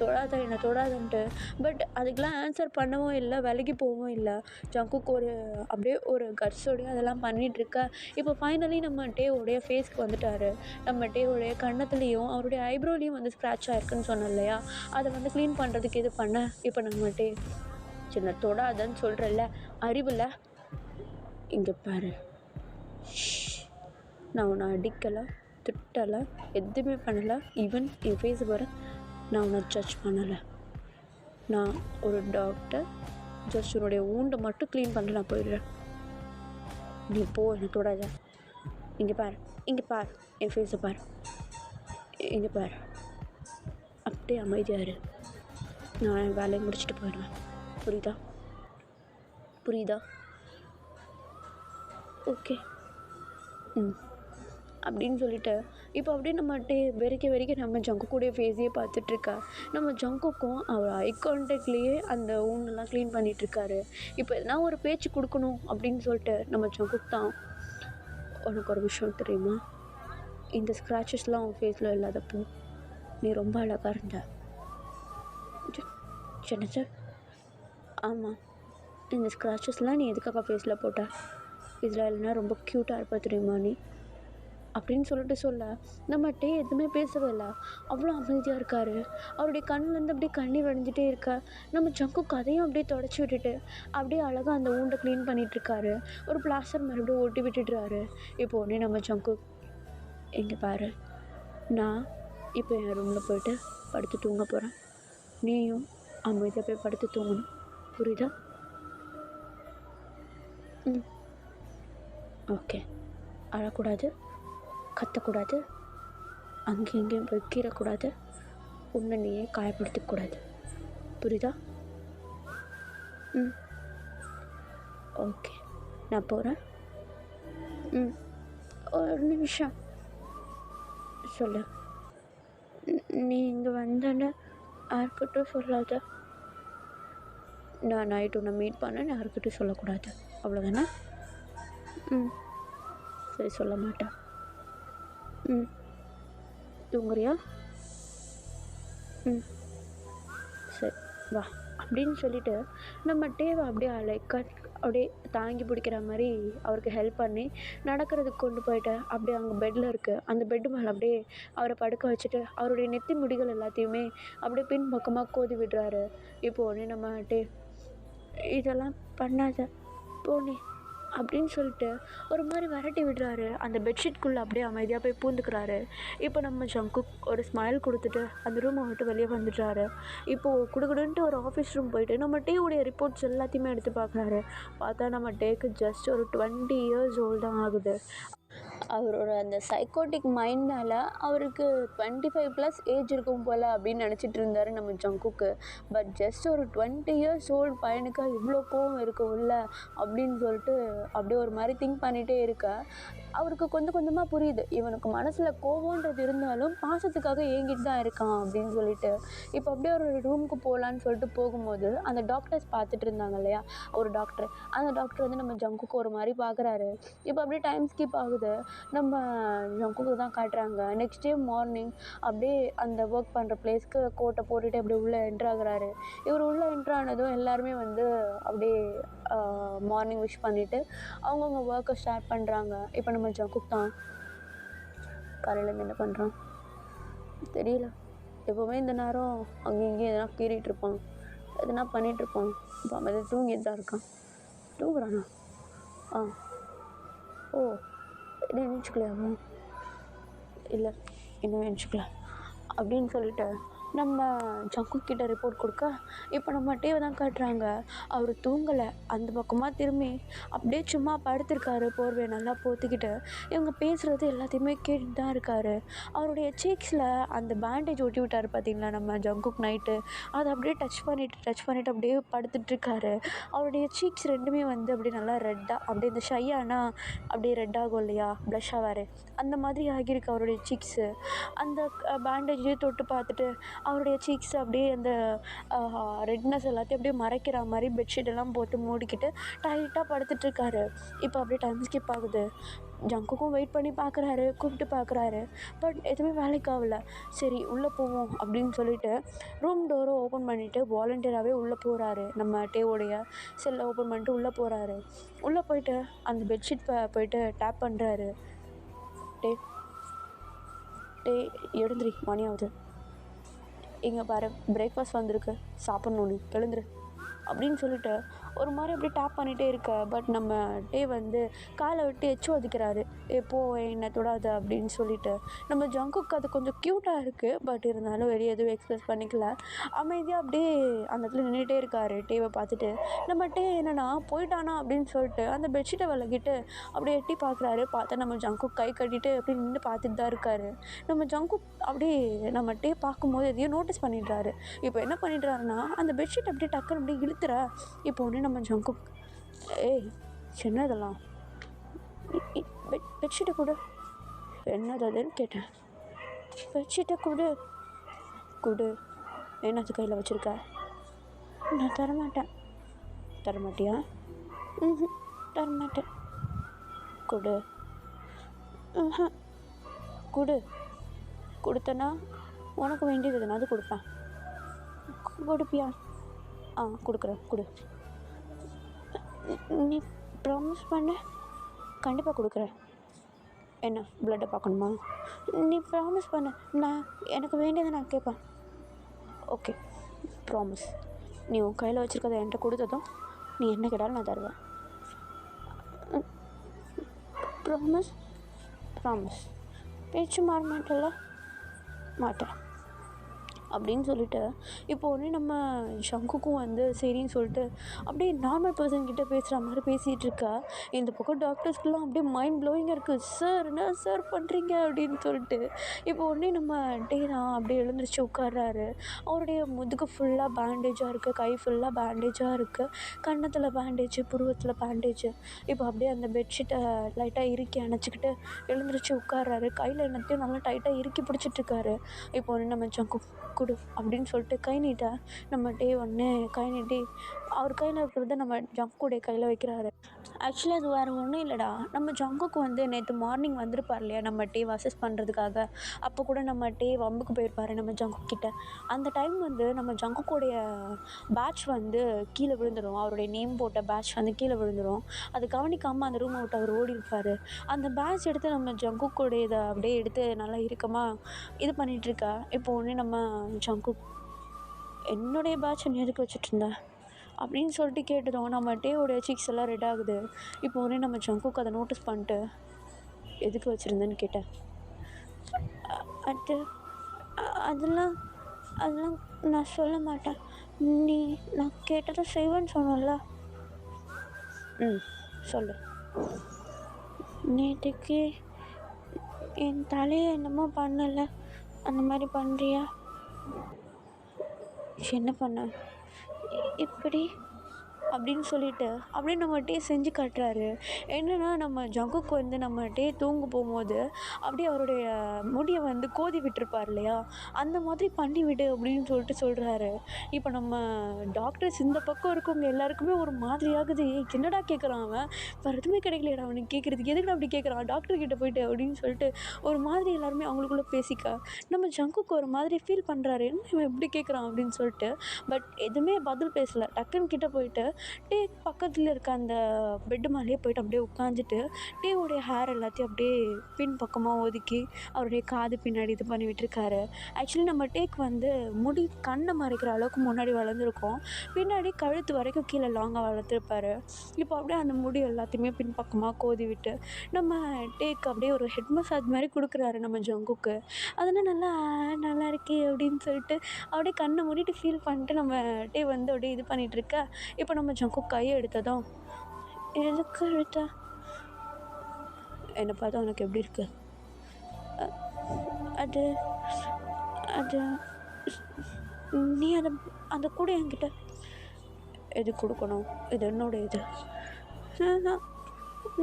தொடாதன்ட்டு. பட் அதுக்கெலாம் ஆன்சர் பண்ணவும் இல்லை, விலகி போகவும் இல்லை. ஜங்குக் அப்படியே ஒரு கட்ஸோடையே அதெல்லாம் பண்ணிகிட்ருக்கா. இப்போ ஃபைனலி நம்ம டேவோடைய ஃபேஸ்க்கு வந்துட்டார். நம்ம டேவோடைய கன்னத்துலேயும் அவருடைய ஐப்ரோலையும் வந்து ஸ்க்ராட்ச் ஆகிருக்குன்னு சொன்னோம் இல்லையா, அதை வந்து க்ளீன் பண்ணுறதுக்கு இது பண்ண. இப்போ நம்ம டே சின்ன தொடாதன்னு சொல்கிறல்ல, அறிவில் இங்கே பாரு, நான் உன்னை அடிக்கலை, திட்டலை, எதுவுமே பண்ணலை. ஈவன் என் ஃபேஸை பாரு, நான் உன்னை ஜட்ஜ் பண்ணலை. நான் ஒரு டாக்டர். ஜஸ்ட் உன்னுடைய ஊண்டை மட்டும் க்ளீன் பண்ணிட்டு நான் போயிடுறேன். நீ போ, என்னை தொடாத. இங்கே பாரு, என் ஃபேஸை பாரு, இங்கே பாரு. அப்படியே அமைதியாக இரு. நான் என் வேலையை முடிச்சுட்டு போயிடுவேன். புரியுதா? ஓகே அப்படின்னு சொல்லிட்டு இப்போ அப்படியே நம்ம வெறிக்க நம்ம ஜங்குக்குடைய ஃபேஸையே பார்த்துட்ருக்கா. நம்ம ஜங்குக்கும் அவர் ஐ கான்டாக்ட்லேயே அந்த ஊண்டெல்லாம் க்ளீன் பண்ணிகிட்ருக்காரு. இப்போ எதனா ஒரு பேச்சு கொடுக்கணும் அப்படின்னு சொல்லிட்டு நம்ம ஜங்குக் தான், உனக்கு ஒரு விஷயம் தெரியுமா, இந்த ஸ்க்ராச்சஸ்லாம் உன் ஃபேஸில் இல்லாதப்போ நீ ரொம்ப அழகாக இருந்த. சார் ஆமாம், இந்த ஸ்க்ராச்சஸ்லாம் நீ எதுக்காக ஃபேஸில் போட்ட, இதில் இல்லைன்னா ரொம்ப க்யூட்டாக இருப்ப தெரியுமா நீ அப்படின்னு சொல்ல நம்ம எதுவுமே பேசவே இல்லை. அவ்வளோ அமைதியாக இருக்கார். அவருடைய கண்ணிலேருந்து அப்படியே கண்ணி வடிஞ்சிட்டே இருக்கா. நம்ம ஜங்குக் அதையும் அப்படியே தொடச்சி விட்டுட்டு அப்படியே அழகாக அந்த ஊண்டை க்ளீன் பண்ணிகிட்ருக்காரு. ஒரு பிளாஸ்டர் மறுபடியும் ஒட்டி விட்டுடுறாரு. இப்போ உடனே நம்ம ஜங்குக், இங்கே பாரு, நான் இப்போ என் ரூமில் போய்ட்டு படுத்து தூங்க போகிறேன். நீயும் அமைதியாக போய் படுத்து தூங்கணும். புரியுதா? ஓகே. அழக்கூடாது, கத்தக்கூடாது, அங்கேயும் இங்கேயும் போய் கீறக்கூடாது, உன்னை நீயே காயப்படுத்திக்கூடாது. புரியுதா? ஓகே, நான் போகிறேன். ஒரு நிமிஷம் சொல்லு. நீ இங்கே வந்தேன்னு யார்கிட்டும் சொல்லாத. நான் நைட்டு உன்னை மீட் பண்ணேன்னு யார்கிட்டையும் சொல்லக்கூடாது, அவ்வளோதானே? சரி, சொல்ல மாட்டேன். தூங்குறியா? சரி வா அப்படின்னு சொல்லிட்டு நம்ம டேவை அப்படியே அப்படியே தாங்கி பிடிக்கிற மாதிரி அவருக்கு ஹெல்ப் பண்ணி நடக்கிறதுக்கு கொண்டு போயிட்டு அப்படியே அங்கே பெட்டில் இருக்குது. அந்த பெட்டு மேலே அப்படியே அவரை படுக்க வச்சுட்டு அவருடைய நெத்தி முடிகள் எல்லாத்தையுமே அப்படியே பின்பக்கமாக கோதி விடுறாரு. இப்போ உடனே நம்ம இதெல்லாம் பண்ணாத போனே அப்படின்னு சொல்லிட்டு ஒரு மாதிரி விரட்டி விடுறாரு. அந்த பெட்ஷீட்குள்ளே அப்படியே அமைதியாக போய் பூந்துக்கிறாரு. இப்போ நம்ம ஜங்குக் ஒரு ஸ்மைல் கொடுத்துட்டு அந்த ரூமை விட்டு வெளியே வந்துடுறாரு. இப்போது குடுக்குடுன்ட்டு ஒரு ஆஃபீஸ் ரூம் போயிட்டு நம்ம உடைய ரிப்போர்ட்ஸ் எல்லாத்தையுமே எடுத்து பார்க்குறாரு. பார்த்தா நம்ம ஜஸ்ட் ஒரு 20 years old தான் ஆகுது. அவரோட அந்த சைக்கோட்டிக் மைண்ட்னால அவருக்கு 25+ ஏஜ் இருக்கும் போல் அப்படின்னு நினச்சிட்டு இருந்தார் நம்ம ஜங்குக்கு. பட் ஜஸ்ட் ஒரு 20 இயர்ஸ் ஓல்டு பையனுக்கு இவ்வளோ கோவம் இருக்கும்ல அப்படின்னு சொல்லிட்டு அப்படியே ஒரு மாதிரி திங்க் பண்ணிகிட்டே இருக்க அவருக்கு கொஞ்சம் கொஞ்சமாக புரியுது, இவனுக்கு மனசில் கோவம்ன்றது இருந்தாலும் பாசத்துக்காக ஏங்கிட்டு தான் இருக்கான் அப்படின்னு சொல்லிட்டு. இப்போ அப்படியே ஒரு ரூமுக்கு போகலான்னு சொல்லிட்டு போகும்போது அந்த டாக்டர்ஸ் பார்த்துட்டு இருந்தாங்க இல்லையா, ஒரு டாக்டர், அந்த டாக்டர் வந்து நம்ம ஜங்குக்கு ஒரு மாதிரி பார்க்குறாரு. இப்போ அப்படியே டைம் ஸ்கிப் ஆகுது. நம்ம ஜங்குக்கு தான் காட்டுறாங்க. நெக்ஸ்ட் டே மார்னிங் அப்படியே அந்த ஒர்க் பண்ணுற பிளேஸ்க்கு கோட்டை போட்டுட்டு அப்படியே உள்ளே என்ட்ராகிறாரு. இவர் உள்ளே என்ட்ரானதும் எல்லாருமே வந்து அப்படியே மார்னிங் விஷ் பண்ணிவிட்டு அவங்கவுங்க ஒர்க்கை ஸ்டார்ட் பண்ணுறாங்க. இப்போ நம்ம ஜங்குக் தான் காலையிலேருந்து என்ன பண்ணுறான் தெரியல. எப்போவுமே இந்த நேரம் அங்கேயும் இங்கேயும் எதனா கீறிகிட்ருப்பான், எதனா பண்ணிகிட்ருப்பான். இப்போ அவன் எதாவது தூங்கிட்டு தான் இருக்கான். தூங்குறானா? ஓ, இன்னும் எழுந்திரிச்சிக்கலையாவா? இல்லை, இன்னும் எழுந்திரிச்சிக்கல அப்படின்னு சொல்லிட்டு நம்ம ஜங்குக் கிட்ட ரிப்போர்ட் கொடுக்க இப்போ நம்ம டேவை தான் காட்டுறாங்க. அவர் தூங்கலை, அந்த பக்கமாக திரும்பி அப்படியே சும்மா படுத்திருக்காரு, போர்வை நல்லா போத்திக்கிட்டு. இவங்க பேசுகிறது எல்லாத்தையுமே கேட்டுட்டு தான் இருக்காரு. அவருடைய சீக்ஸில் அந்த பேண்டேஜ் ஒட்டி விட்டார் பார்த்தீங்களா நம்ம ஜங்குக் நைட்டு, அதை அப்படியே டச் பண்ணிவிட்டு அப்படியே படுத்துட்ருக்காரு. அவருடைய சீக்ஸ் ரெண்டுமே வந்து அப்படியே நல்லா ரெட்டாக, அப்படியே இந்த ஷையானா அப்படியே ரெட் ஆகும் இல்லையா, ப்ளஷ் ஆவார், அந்த மாதிரி ஆகியிருக்கு அவருடைய சீக்ஸு. அந்த பேண்டேஜே தொட்டு பார்த்துட்டு அவருடைய சீக்ஸ் அப்படியே அந்த ரெட்னஸ் எல்லாத்தையும் அப்படியே மறைக்கிற மாதிரி பெட்ஷீட்டெல்லாம் போட்டு மூடிக்கிட்டு டைட்டாக படுத்துட்ருக்காரு. இப்போ அப்படியே டைம் ஸ்கிப் ஆகுது. ஜங்குக்கும் வெயிட் பண்ணி பார்க்குறாரு, கூப்பிட்டு பார்க்குறாரு, பட் எதுவுமே வேலைக்கு ஆகல. சரி உள்ளே போவோம் அப்படின்னு சொல்லிட்டு ரூம் டோரை ஓப்பன் பண்ணிவிட்டு வாலண்டியராகவே உள்ளே போகிறாரு. நம்ம டேவோடைய செல்லை ஓப்பன் பண்ணிட்டு உள்ளே போகிறாரு. உள்ளே போயிட்டு அந்த பெட்ஷீட் போயிட்டு டேப் பண்ணுறாரு. டே எழுந்திரி, மணி ஆகுது, இங்கே பாரு பிரேக்ஃபாஸ்ட் வந்திருக்கு, சாப்பிட்ணும், நீ எழுந்துரு அப்படின்னு சொல்லிட்டு ஒரு மாதிரி அப்படியே டேப் பண்ணிகிட்டே இருக்க. பட் நம்ம டே வந்து காலை விட்டு எச்சு ஒதுக்கிறாரு, எப்போ என்ன தொடாது அப்படின்னு சொல்லிட்டு. நம்ம ஜங்குக்கு அது கொஞ்சம் க்யூட்டாக இருக்குது, பட் இருந்தாலும் வெளியே எதுவும் எக்ஸ்பிரஸ் பண்ணிக்கல. அமைதியாக அப்படியே அந்த இடத்துல நின்றுட்டே இருக்காரு டேவை பார்த்துட்டு. நம்ம டே என்னன்னா போயிட்டானா அப்படின்னு சொல்லிட்டு அந்த பெட்ஷீட்டை விலகிட்டு அப்படியே எட்டி பார்க்குறாரு. பார்த்தா நம்ம ஜங்குக் கை கட்டிட்டு அப்படி நின்று பார்த்துட்டு தான் இருக்காரு. நம்ம ஜங்குக் அப்படியே நம்ம டே பார்க்கும்போது எதையும் நோட்டீஸ் பண்ணிடுறாரு. இப்போ என்ன பண்ணிடுறாருன்னா அந்த பெட்ஷீட் அப்படியே டக்குன்னு அப்படியே இழுத்துற. இப்போ ஒன்று நம்ம ஜங்குக், ஏய் என்ன இதெல்லாம், பெட்ஷீட்டை கொடு, என்னது அதுன்னு கேட்டேன். பெட்ஷீட்டை கொடு, என்னது கையில் வச்சுருக்க? நான் தரமாட்டேன். தரமாட்டியா? தரமாட்டேன். கொடு. கொடுத்தனா உனக்கு வேண்டியது எதுனாவது கொடுப்பேன். கொடுப்பியா? கொடுக்குறேன், கொடு. நீ ப்ராமிஸ் பண்ண? கண்டிப்பாக கொடுக்குறேன். என்ன ப்ளட்டை பார்க்கணுமா? நீ ப்ராமிஸ் பண்ண, நான் எனக்கு வேண்டியதை நான் கேட்பேன். Okay promise. நீ உன் கையில் வச்சுருக்கதை என்கிட்ட கொடுத்ததும் நீ என்ன கேட்டாலும் நான் தருவேன். ப்ராமிஸ். பேச்சு மாற மாட்டேல்ல? மாட்டேன் அப்படின்னு சொல்லிட்டு இப்போ ஒன்று நம்ம ஜங்குக்கும் வந்து சரின்னு சொல்லிட்டு அப்படியே நார்மல் பர்சன்கிட்ட பேசுகிற மாதிரி பேசிகிட்டு இருக்கா. இந்த பக்கம் டாக்டர்ஸ்க்கெலாம் அப்படியே மைண்ட் ப்ளோயிங்காக இருக்குது. சார் என்ன சார் பண்ணுறீங்க அப்படின்னு சொல்லிட்டு. இப்போ ஒன்றே நம்ம டே தான் அப்படியே எழுந்திரிச்சு உட்கார்றாரு. அவருடைய முதுகு ஃபுல்லாக பேண்டேஜாக இருக்குது, கை ஃபுல்லாக பேண்டேஜாக இருக்குது, கன்னத்தில் பேண்டேஜு, புருவத்தில் பேண்டேஜு. இப்போ அப்படியே அந்த பெட்ஷீட்டை லைட்டாக இறுக்கி அணைச்சிக்கிட்டு எழுந்திரிச்சு உட்கார்றாரு. கையில் என்னத்தையும் நல்லா டைட்டாக இறுக்கி பிடிச்சிட்ருக்காரு. இப்போ ஒன்று நம்ம ஜங்குக் கொடு அப்படின்னு சொல்லிட்டு கை நீட்ட நம்ம டே ஒன்று கை நீட்டி அவர் கையில் இருக்கிறத நம்ம ஜங்குடைய கையில் வைக்கிறாரு. ஆக்சுவலி அது வேறு ஒன்றும் இல்லைடா, நம்ம ஜங்குக்கு வந்து நேற்று மார்னிங் வந்திருப்பார் இல்லையா நம்ம டே அசஸ் பண்ணுறதுக்காக. அப்போ கூட நம்ம டே வம்புக்கு போயிருப்பார் நம்ம ஜங்குக் கிட்ட. அந்த டைம் வந்து நம்ம ஜங்குக்குடைய பேட்ச் வந்து கீழே விழுந்துடும், அவருடைய நேம் போட்ட பேட்ச் வந்து கீழே விழுந்துடும். அது கவனிக்காமல் அந்த ரூமை விட்டு அவர் ஓடி இருப்பார். அந்த பேட்ச் எடுத்து நம்ம ஜங்குக்குடைய இதை அப்படியே எடுத்து நல்லா இறுக்கமாக இது பண்ணிகிட்ருக்கா. இப்போ ஒன்று நம்ம ஜங்குக், என்னுடைய பேட்ச் நீ எதுக்கு வச்சுட்ருந்த அப்படின்னு சொல்லிட்டு கேட்டதும் நம்ம டேவோடைய சீக்ஸ் எல்லாம் ரெட் ஆகுது. இப்போ ஒரே நம்ம ஜங்குக் அதை நோட்டீஸ் பண்ணிட்டு எதுக்கு வச்சுருந்தேன்னு கேட்டேன். அதெல்லாம் நான் சொல்ல மாட்டேன், நீ நான் கேட்டதை செய்வேன்னு சொன்னல. சொல்லு. நேற்றுக்கு என் தலையை என்னமோ பண்ணலை, அந்த மாதிரி பண்ணுறியா? என்ன பண்ண இப்படி அப்படின்னு சொல்லிட்டு அப்படியே நம்மகிட்டே செஞ்சு காட்டுறாரு. என்னென்னா நம்ம ஜங்குக்கு வந்து நம்மகிட்டே தூங்க போகும்போது அப்படியே அவருடைய முடியை வந்து கோதி விட்டுருப்பார் இல்லையா, அந்த மாதிரி பண்ணி விடு அப்படின்னு சொல்லிட்டு சொல்கிறாரு. இப்போ நம்ம டாக்டர்ஸ் இந்த பக்கம் இருக்கவங்க எல்லாருக்குமே ஒரு மாதிரி ஆகுது. என்னடா கேட்குறான் அவன், வேறு எதுவுமே கிடைக்கலையடா அவனுக்கு கேட்குறதுக்கு, எதுக்கு அப்படி கேட்குறான் டாக்டர்கிட்ட போயிட்டு அப்படின்னு சொல்லிட்டு ஒரு மாதிரி எல்லாருமே அவங்களுக்குள்ளே பேசிக்க நம்ம ஜங்குக்கு ஒரு மாதிரி ஃபீல் பண்ணுறாரு. என்ன இவன் எப்படி கேட்குறான் அப்படின்னு சொல்லிட்டு. பட் எதுவுமே பதில் பேசலை. டக்குன்னு கிட்டே போயிட்டு டே பக்கத்தில் இருக்க அந்த பெட்டு மேலேயே போயிட்டு அப்படியே உட்காந்துட்டு டேவுடைய ஹேர் எல்லாத்தையும் அப்படியே பின் பக்கமாக ஒதுக்கி அவருடைய காது பின்னாடி இது பண்ணி விட்டுருக்காரு. ஆக்சுவலி நம்ம டேக் வந்து முடி கண்ணை மறைக்கிற அளவுக்கு முன்னாடி வளர்ந்துருக்கோம், பின்னாடி கழுத்து வரைக்கும் கீழே லாங்காக வளர்த்துருப்பாரு. இப்போ அப்படியே அந்த முடி எல்லாத்தையுமே பின் பக்கமாக கோதி விட்டு நம்ம டேக் அப்படியே ஒரு ஹெட் மசாஜ் மாதிரி கொடுக்குறாரு நம்ம ஜங்குக்கு. அதெல்லாம் நல்லா இருக்கே அப்படின்னு சொல்லிட்டு அப்படியே கண்ணை மூடிட்டு ஃபீல் பண்ணிட்டு நம்ம டே வந்து அப்படியே இது பண்ணிகிட்ருக்க. இப்போ நம்ம ஜங்கு கையை எடுத்ததும், எதுக்கு எடுத்த, என்னை பார்த்தா உனக்கு எப்படி இருக்கு? அது அது நீ அதை கூட என்கிட்ட எது கொடுக்கணும், இது என்னோட இது,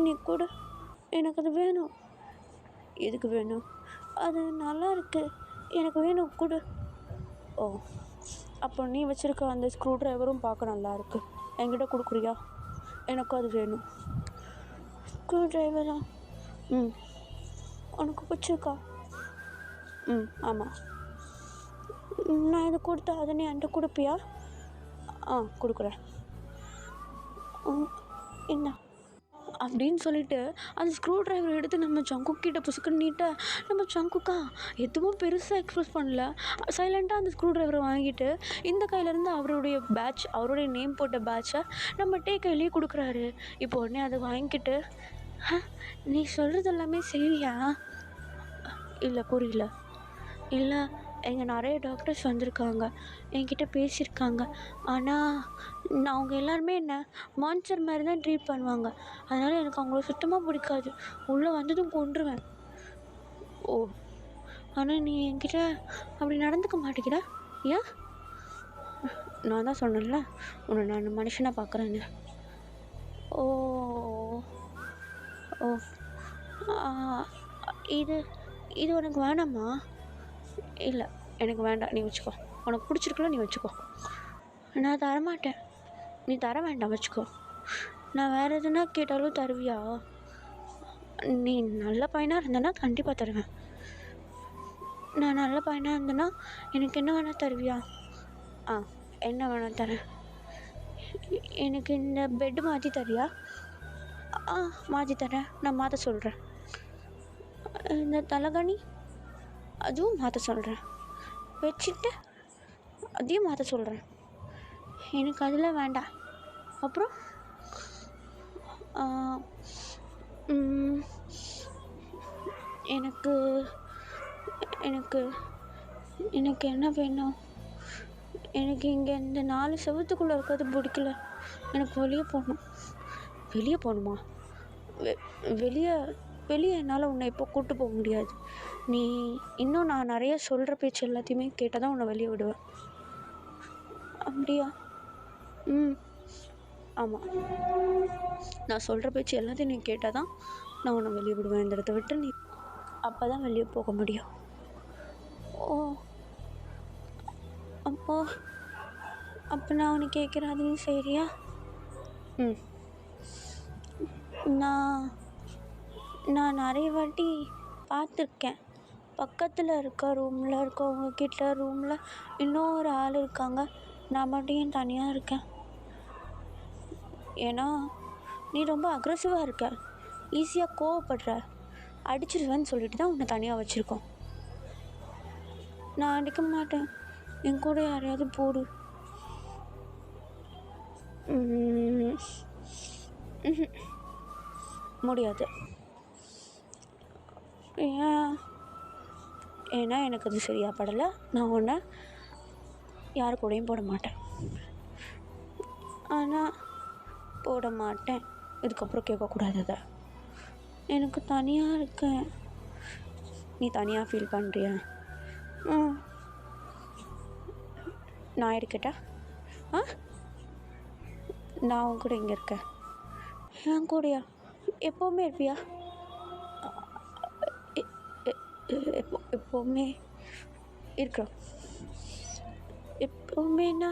நீ கூட, எனக்கு அது வேணும். எதுக்கு வேணும்? அது நல்லா இருக்கு, எனக்கு வேணும் கொடு. ஓ, அப்போ நீ வச்சுருக்க அந்த ஸ்க்ரூ ட்ரைவரும் பார்க்க நல்லா இருக்கு, என்கிட்ட கொடுக்குறியா? எனக்கும் அது வேணும். ஸ்க்ரூ ட்ரைவரா? ம், உனக்கு பிடிச்சிருக்கா? ம், ஆமாம். நான் இதை கொடுத்தா அதை நீ என்கிட்ட கொடுப்பியா? ஆ, கொடுக்குறேன். என்ன அப்படின்னு சொல்லிட்டு அந்த ஸ்க்ரூ ட்ரைவர் எடுத்து நம்ம ஜங்குக்கிட்ட புசுக்குன்னு நீட்ட நம்ம ஜங்குக்கா எதுவும் பெருசாக எக்ஸ்பிரஸ் பண்ணல. சைலண்ட்டாக அந்த ஸ்க்ரூ ட்ரைவரை வாங்கிட்டு இந்த கையிலேருந்து அவருடைய பேட்ச், அவருடைய நேம் போட்ட பேட்சை நம்ம டே கையிலேயே கொடுக்குறாரு. இப்போ உடனே அதை வாங்கிக்கிட்டு, நீ சொல்கிறது எல்லாமே செய்வியா? இல்லை, புரியல. இல்லை, இங்கே நிறைய டாக்டர்ஸ் வந்திருக்காங்க, என்கிட்ட பேசியிருக்காங்க. ஆனால் அவங்க எல்லாருமே என்ன மான்ஸ்டர் மாதிரி தான் ட்ரீட் பண்ணுவாங்க. அதனால் எனக்கு அவங்கள சுத்தமாக பிடிக்காது. உள்ளே வந்ததும் கொன்றுவேன். ஓ, ஆனால் நீ என்கிட்ட அப்படி நடந்துக்க மாட்டேங்கிற, ஏன்? நான் தான் சொன்னேன்ல, உன்னை நான் மனுஷனாக பார்க்குறேன்னு. ஓ ஓ இது இது உனக்கு வேணாமா? இல்லை, எனக்கு வேண்டாம், நீ வச்சுக்கோ. உனக்கு பிடிச்சிருக்குல்ல, நீ வச்சுக்கோ. நான் தரமாட்டேன். நீ தர வேண்டாம், வச்சுக்கோ. நான் வேறு எதுனா கேட்டாலும் தருவியா? நீ நல்ல பையனாக இருந்தேன்னா கண்டிப்பாக தருவேன். நான் நல்ல பையனாக இருந்தேன்னா எனக்கு என்ன வேணால் தருவியா? ஆ, என்ன வேணால் தரேன். எனக்கு இந்த பெட்டு மாற்றி தரியா? ஆ, மாற்றி தரேன். நான் மாற்ற சொல்கிறேன். இந்த தலகாணி அதுவும் மாற்ற சொல்கிறேன். வச்சுட்டு அதையும் மாற்ற சொல்கிறேன். எனக்கு அதில் வேண்டாம். அப்புறம் எனக்கு எனக்கு எனக்கு என்ன வேணும்? எனக்கு இங்கே இந்த 4 செவத்துக்குள்ளே இருக்கிறது பிடிக்கல. எனக்கு வெளியே போகணும். வெளியே போகணுமா? வெளியே வெளியே என்னால் உன்னை இப்போ கூப்பிட்டு போக முடியாது. நீ இன்னும் நான் நிறைய சொல்கிற பேச்சு எல்லாத்தையுமே கேட்டால் தான் உன்னை வெளியே விடுவேன். அப்படியா? ம், ஆமாம். நான் சொல்கிற பேச்சு எல்லாத்தையும் நீ கேட்டால் தான் நான் உன்னை வெளியே விடுவேன் இந்த இடத்த விட்டு. நீ அப்போ தான் வெளியே போக முடியும். ஓ, அப்போ நான் உனக்கு கேட்குறேன், அதையும் செய்கிறியா? ம், நான் நிறைய வாட்டி பார்த்துருக்கேன். பக்கத்தில் இருக்க ரூமில் இருக்கவங்க கிட்ட ரூமில் இன்னொரு ஆள் இருக்காங்க, நான் மட்டும் ஏன் தனியாக இருக்கேன்? ஏன்னா நீ ரொம்ப அக்ரெசிவாக இருக்க, ஈஸியாக கோவப்படுற, அடிச்சிருவேன்னு சொல்லிட்டு தான் உன்னை தனியாக வச்சுருக்கோம். நான் அடிக்க மாட்டேன், என் கூட யாரையாவது போடு. முடியாது. ஏன்னா எனக்கு அது சரியாக படலை. நான் உன்னை யாரு கூடயும் போட மாட்டேன். ஆனால் போட மாட்டேன், இதுக்கப்புறம் கேட்கக்கூடாது. அதை எனக்கு தனியாக இருக்கேன், நீ தனியாக ஃபீல் பண்ணுறியா? ம், நான் இருக்கட்டா? ஆ, நான் உன் கூட இங்கே இருக்கேன். என் கூடயா? எப்போவுமே இருப்பியா? எ- எப்போவுமே இருக்கிறோம். எப்போவுமேனா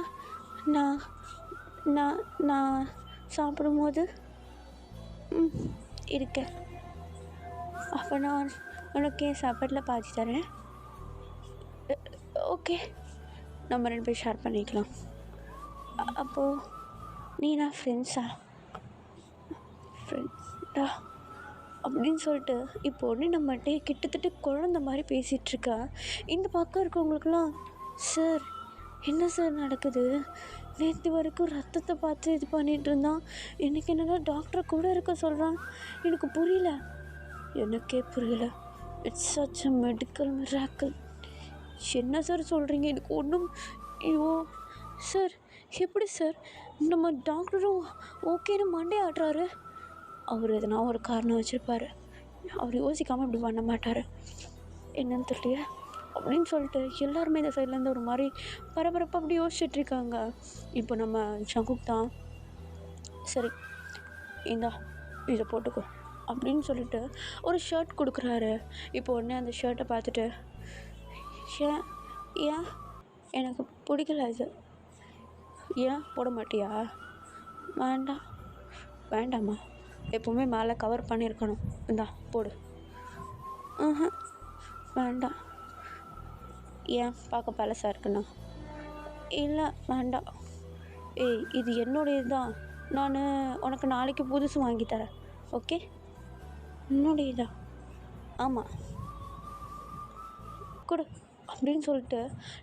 நான் நான் நான் சாப்பிடும்போது ம் இருக்கேன். அப்போ நான் உனக்கு என் சாப்பாட்டில் பாதி தரேன். ஓகே, நம்ம 2 பேரும் ஷேர் பண்ணிக்கலாம். அப்போது நீ நான் ஃப்ரெண்ட்ஸா? ஃப்ரெண்டா அப்படின்னு சொல்லிட்டு இப்போ உடனே நம்மகிட்டே கிட்டத்தட்ட குழந்த மாதிரி பேசிகிட்ருக்கா. இந்த பக்கம் இருக்கவங்களுக்குலாம், சார் என்ன சார் நடக்குது? நேற்று வரைக்கும் ரத்தத்தை பார்த்து இது பண்ணிகிட்டு இருந்தான், எனக்கு என்னென்னா டாக்டரை கூட இருக்க சொல்கிறான். எனக்கு புரியல, எனக்கே புரியல. It's such a medical miracle. என்ன சார் சொல்கிறீங்க? எனக்கு ஒன்றும். ஐயோ சார், எப்படி சார் நம்ம டாக்டரும் ஓகேன்னு மண்டே ஆட்டுறாரு? அவர் எதனா ஒரு காரணம் வச்சுருப்பார். அவர் யோசிக்காமல் இப்படி பண்ண மாட்டார். என்னன்னு தெரியல அப்படின்னு சொல்லிட்டு எல்லாருமே இந்த சைட்லேருந்து ஒரு மாதிரி பரபரப்பாக அப்படி யோசிச்சுட்ருக்காங்க. இப்போ நம்ம சங்குக் தான், சரி இந்தா இதை போட்டுக்கோ அப்படின்னு சொல்லிட்டு ஒரு ஷர்ட் கொடுக்குறாரு. இப்போ உடனே அந்த ஷர்ட்டை பார்த்துட்டு, ஏன் ஏன் எனக்கு பிடிக்கல இது, ஏன் போட மாட்டியா? வேண்டாம். வேண்டாம்மா, எப்போவுமே மேலே கவர் பண்ணியிருக்கணும், இந்தா போடு. வேண்டாம். ஏன் பார்க்க பழசாக இருக்குண்ணா? இல்லை வேண்டாம். ஏய், இது என்னுடையது தான், நான் உனக்கு நாளைக்கு புதுசு வாங்கி தரேன், ஓகே? என்னுடையதா? ஆமாம், கொடு அப்படின்னு சொல்லிட்டு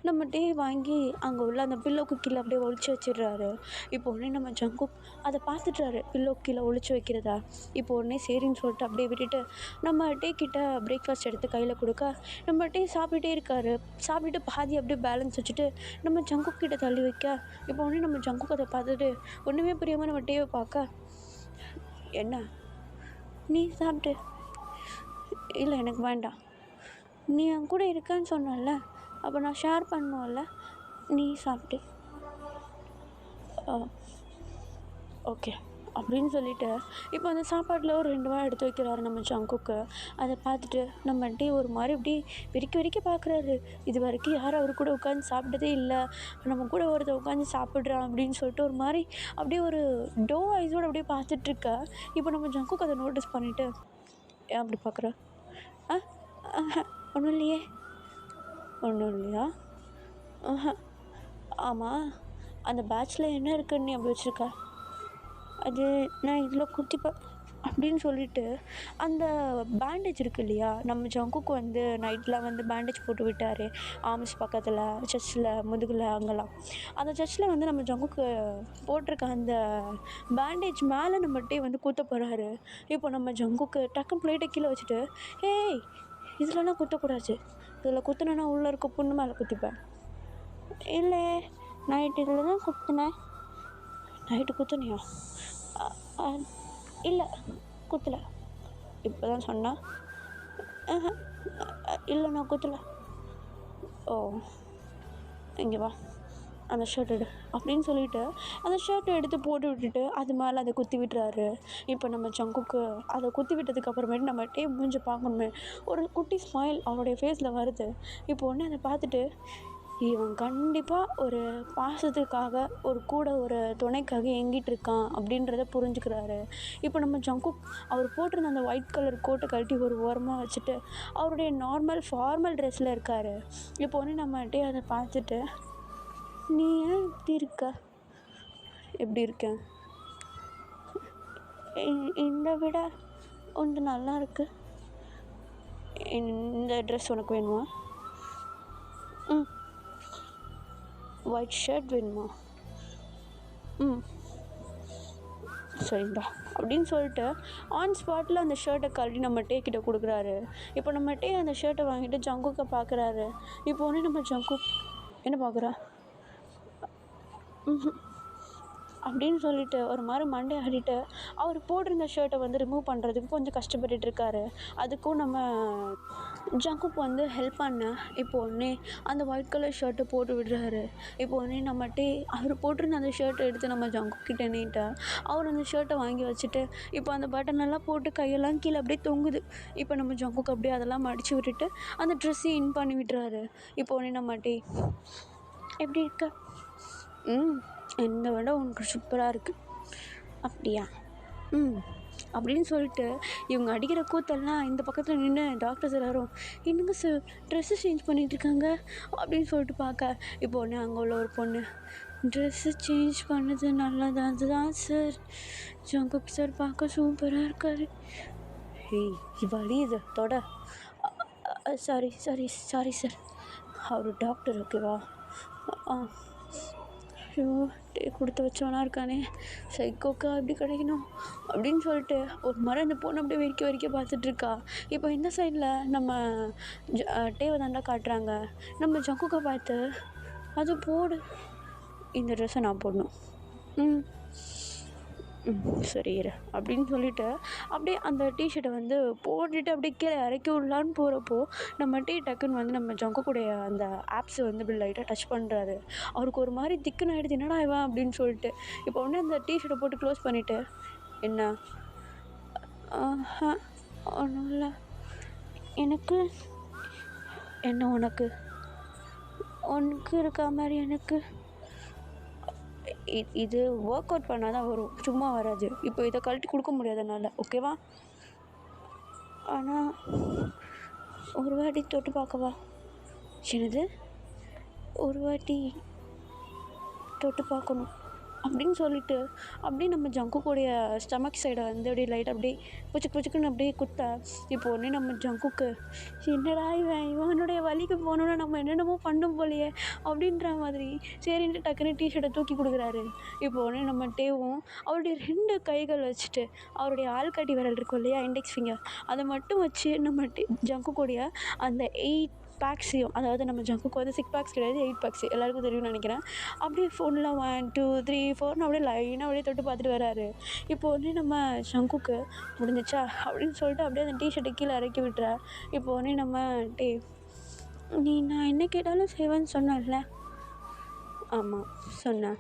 நம்ம வாங்கி அங்கே உள்ள அந்த பில்லோக்கு கீழே அப்படியே ஒளிச்சு வச்சிடுறாரு. இப்போ உடனே நம்ம ஜங்குக் அதை பார்த்துட்றாரு, பில்லோக்கு கீழே ஒளிச்சு வைக்கிறதா. இப்போ உடனே சரின்னு சொல்லிட்டு அப்படியே விட்டுட்டு நம்ம கிட்ட பிரேக்ஃபாஸ்ட் எடுத்து கையில் கொடுக்க, நம்ம சாப்பிட்டுட்டே இருக்காரு. சாப்பிட்டுட்டு பாதி அப்படியே பேலன்ஸ் வச்சுட்டு நம்ம ஜங்குக் கிட்ட தள்ளி வைக்க, இப்போ உடனே நம்ம ஜங்குக் அதை பார்த்துட்டு ஒன்றுமே புரியாமல் நம்ம டேவை பார்க்க, என்ன நீ சாப்பிட்டு? இல்லை எனக்கு வேண்டாம். நீ என் கூட இருக்கேன்னு சொன்னல, அப்போ நான் ஷேர் பண்ணுவோம்ல, நீ சாப்பிட்டு. ஓகே அப்படின்னு சொல்லிவிட்டு இப்போ அந்த சாப்பாட்டில் ஒரு 2 வாய் எடுத்து வைக்கிறாரு நம்ம ஜங்குக்கு. அதை பார்த்துட்டு நம்ம ஒரு மாதிரி இப்படி வெறிக்க பார்க்குறாரு. இது வரைக்கும் யாரும் அவர் கூட உட்காந்து சாப்பிட்டதே இல்லை, நம்ம கூட ஒருத்தர் உட்காந்து சாப்பிட்றான் அப்படின்னு சொல்லிட்டு ஒரு மாதிரி அப்படியே ஒரு டோ ஐஸோடு அப்படியே பார்த்துட்ருக்க. இப்போ நம்ம ஜங்குக்கு அதை நோட்டீஸ் பண்ணிவிட்டு, ஏன் அப்படி பார்க்குற? ஒன்றும் இல்லையே. ஒன்றும் இல்லையா? ஆமாம், அந்த பேட்சில் என்ன இருக்குன்னு நீ அப்படி வச்சுருக்க? அது நான் இதில் குத்திப்பேன் அப்படின்னு சொல்லிட்டு அந்த பேண்டேஜ் இருக்குது இல்லையா, நம்ம ஜங்குக்கு வந்து நைட்டில் வந்து பேண்டேஜ் போட்டு விட்டார் ஆர்ம்ஸ் பக்கத்தில், செஸ்ட்டில், முதுகில், அங்கெல்லாம். அந்த செஸ்ட்டில் வந்து நம்ம ஜங்குக்கு போட்டிருக்க அந்த பேண்டேஜ் மேலே நம்மகிட்டே வந்து குத்த போகிறாரு. இப்போ நம்ம ஜங்குக்கு டக்குன்னு பிளேட்டை கீழே வச்சுட்டு, ஏய் இதிலலாம் குத்தக்கூடாது, இதில் குத்துனா உள்ளே இருக்க புண்ணு மேலே குத்திப்பேன். இல்லை நைட்டு இதில் தான் குத்துனேன். நைட்டு குத்துனியா? இல்லை குத்தலை. இப்போ தான் சொன்னேன். இல்லை நான் குத்தலை. ஓ இங்கே வா, அந்த ஷர்ட் எடு அப்படின்னு சொல்லிவிட்டு அந்த ஷர்ட்டை எடுத்து போட்டு விட்டுட்டு அது மேலே அதை குத்தி விட்டுறாரு. இப்போ நம்ம ஜங்குக்கு அதை குத்தி விட்டதுக்கு அப்புறமேட்டு நம்ம மூஞ்சி பார்க்கணுமே, ஒரு குட்டி ஸ்மைல் அவருடைய ஃபேஸில் வருது. இப்போ உடனே அதை பார்த்துட்டு, இவன் கண்டிப்பாக ஒரு பாசத்துக்காக ஒரு கூட ஒரு துணைக்காக ஏங்கிட்டு இருக்கான் அப்படின்றத புரிஞ்சுக்கிறாரு. இப்போ நம்ம ஜங்குக் அவர் போட்டிருந்த அந்த ஒயிட் கலர் கோட்டை கழட்டி ஒரு ஓரமாக வச்சுட்டு அவருடைய நார்மல் ஃபார்மல் ட்ரெஸ்ஸில் இருக்கார். இப்போ வந்து நம்மகிட்டே அதை பார்த்துட்டு, நீ ஏன் இப்படி இருக்க? எப்படி இருக்கேன்? இந்த விட ஒன்று நல்லா இருக்கு. இந்த ட்ரெஸ் உனக்கு வேணுமா? ஒயிட் ஷர்ட் வேணுமா? சரிடா அப்படின்னு சொல்லிட்டு ஆன் ஸ்பாட்டில் அந்த ஷர்ட்டை கழட்டி நம்ம கிட்ட கொடுக்குறாரு. இப்போ நம்ம அந்த ஷர்ட்டை வாங்கிட்டு ஜங்குக்கை பார்க்குறாரு. இப்போ ஒன்று நம்ம ஜங்குக் என்ன பார்க்குறா? அப்படின்னு சொல்லிட்டு ஒரு மாதிரி மண்டை ஆடிட்டு அவர் போட்டிருந்த ஷர்ட்டை வந்து ரிமூவ் பண்ணுறதுக்கு கொஞ்சம் கஷ்டப்பட்டுட்டு இருக்காரு. அதுக்கும் நம்ம ஜங்குக் வந்து ஹெல்ப் பண்ண இப்போ உடனே அந்த ஒயிட் கலர் ஷர்ட்டை போட்டு விடுறாரு. இப்போ உடனே நம்மகிட்டே அவர் போட்டிருந்த அந்த ஷர்ட்டை எடுத்து நம்ம ஜங்குக் கிட்ட நீட்டா அவர் அந்த ஷர்ட்டை வாங்கி வச்சுட்டு இப்போ அந்த பட்டனெல்லாம் போட்டு கையெல்லாம் கீழே அப்படியே தொங்குது. இப்போ நம்ம ஜங்குக் அப்படியே அதெல்லாம் மடித்து விட்டுட்டு அந்த ட்ரெஸ்ஸையும் இன் பண்ணி விட்டுறாரு. இப்போ உடனே நம்மகிட்டே எப்படி இருக்க? என்னை விட உனக்கு சூப்பராக இருக்குது. அப்படியா? அப்படின்னு சொல்லிட்டு இவங்க அடிக்கிற கூத்தெல்லாம் இந்த பக்கத்தில் நின்று டாக்டர்ஸ் எல்லோரும் என்னங்க சார் ட்ரெஸ்ஸு சேஞ்ச் பண்ணிகிட்ருக்காங்க அப்படின்னு சொல்லிட்டு பார்க்க இப்போ ஒன்று அங்கே உள்ள ஒரு பொண்ணு ட்ரெஸ்ஸு சேஞ்ச் பண்ணது நல்லதான் தான் சார். ஜங்குக் சார் பார்க்க சூப்பராக இருக்கார். வலி இது தொட. Sorry sorry sorry sir. அவர் டாக்டர் ஓகேவா? ஐயோ கொடுத்து வச்சவனா இருக்கானே, சைக்கோக்கா எப்படி கிடைக்கணும் அப்படின்னு சொல்லிட்டு ஒரு மரம் அந்த பொண்ணு அப்படியே வெறிக்க பார்த்துட்ருக்கா. இப்போ இந்த சைடில் நம்ம டேவை தாண்டா காட்டுறாங்க. நம்ம ஜங்குக்கை பார்த்து அது போடு, இந்த ட்ரெஸ்ஸை நான் போடணும். சரி இரு அப்படின்னு சொல்லிட்டு அப்படியே அந்த டிஷர்ட்டை வந்து போட்டுட்டு அப்படியே கீழே இறக்கி விடலான்னு போகிறப்போ நம்ம டக்குன்னு வந்து நம்ம ஜங்குக்குடைய அந்த ஆப்ஸ் வந்து இப்படி லைட்டாக டச் பண்ணுறாரு. அவருக்கு ஒரு மாதிரி திக்குன்னு ஆகிடுது, என்னடா இவன் அப்படின்னு சொல்லிட்டு இப்போ உடனே அந்த டிஷர்ட்டை போட்டு க்ளோஸ் பண்ணிவிட்டு என்ன ஒன்றும் இல்லை எனக்கு என்ன உனக்கு இருக்கா மாதிரி எனக்கு இது ஒர்க் அவுட் பண்ணால் தான் வரும், சும்மா வராது. இப்போ இதை கழட்டி கொடுக்க முடியாதனால ஓகேவா? ஆனால் ஒரு வாட்டி தொட்டு பார்க்கவா? என்னது ஒரு வாட்டி தொட்டு பார்க்கணும் அப்படின்னு சொல்லிட்டு அப்படியே நம்ம ஜங்குக்குடைய ஸ்டமக் சைடை வந்து அப்படியே லைட் அப்படியே புச்சுக்குன்னு அப்படியே குத்தா இப்போ உடனே நம்ம ஜங்குக்கு என்னடா இவனுடைய வலிக்கு போகணுன்னா நம்ம என்னென்னமோ பண்ணும் போலையே அப்படின்ற மாதிரி சரின்ட்டு டக்குன்னு டிஷர்ட்டை தூக்கி கொடுக்குறாரு. இப்போ உடனே நம்ம டேவும் அவருடைய 2 கைகள் வச்சுட்டு அவருடைய ஆள்காட்டி விரல் இருக்கும் இல்லையா, இண்டெக்ஸ் ஃபிங்கர், அதை மட்டும் வச்சு நம்ம ஜங்குக்குடைய அந்த 8 பேக்ஸையும், அதாவது நம்ம ஜங்குக்கு வந்து 6 பேக்ஸ் கிடையாது 8 பேக்ஸ் எல்லாருக்கும் தெரியும்னு நினைக்கிறேன். அப்படியே ஃபோனில் 1 2 3 4 அப்படியே லைனாக அப்படியே தொட்டு பார்த்துட்டு வராரு. இப்போ உடனே நம்ம ஜங்குக்கு முடிஞ்சிச்சா அப்படின்னு சொல்லிட்டு அப்படியே அந்த டிஷர்ட்டை கீழே இறக்கி விட்டுறா. இப்போ உடனே நம்ம நீ நான் என்ன கேட்டாலும் செய்வேன்னு சொன்னேன்ல? ஆமாம் சொன்னேன்.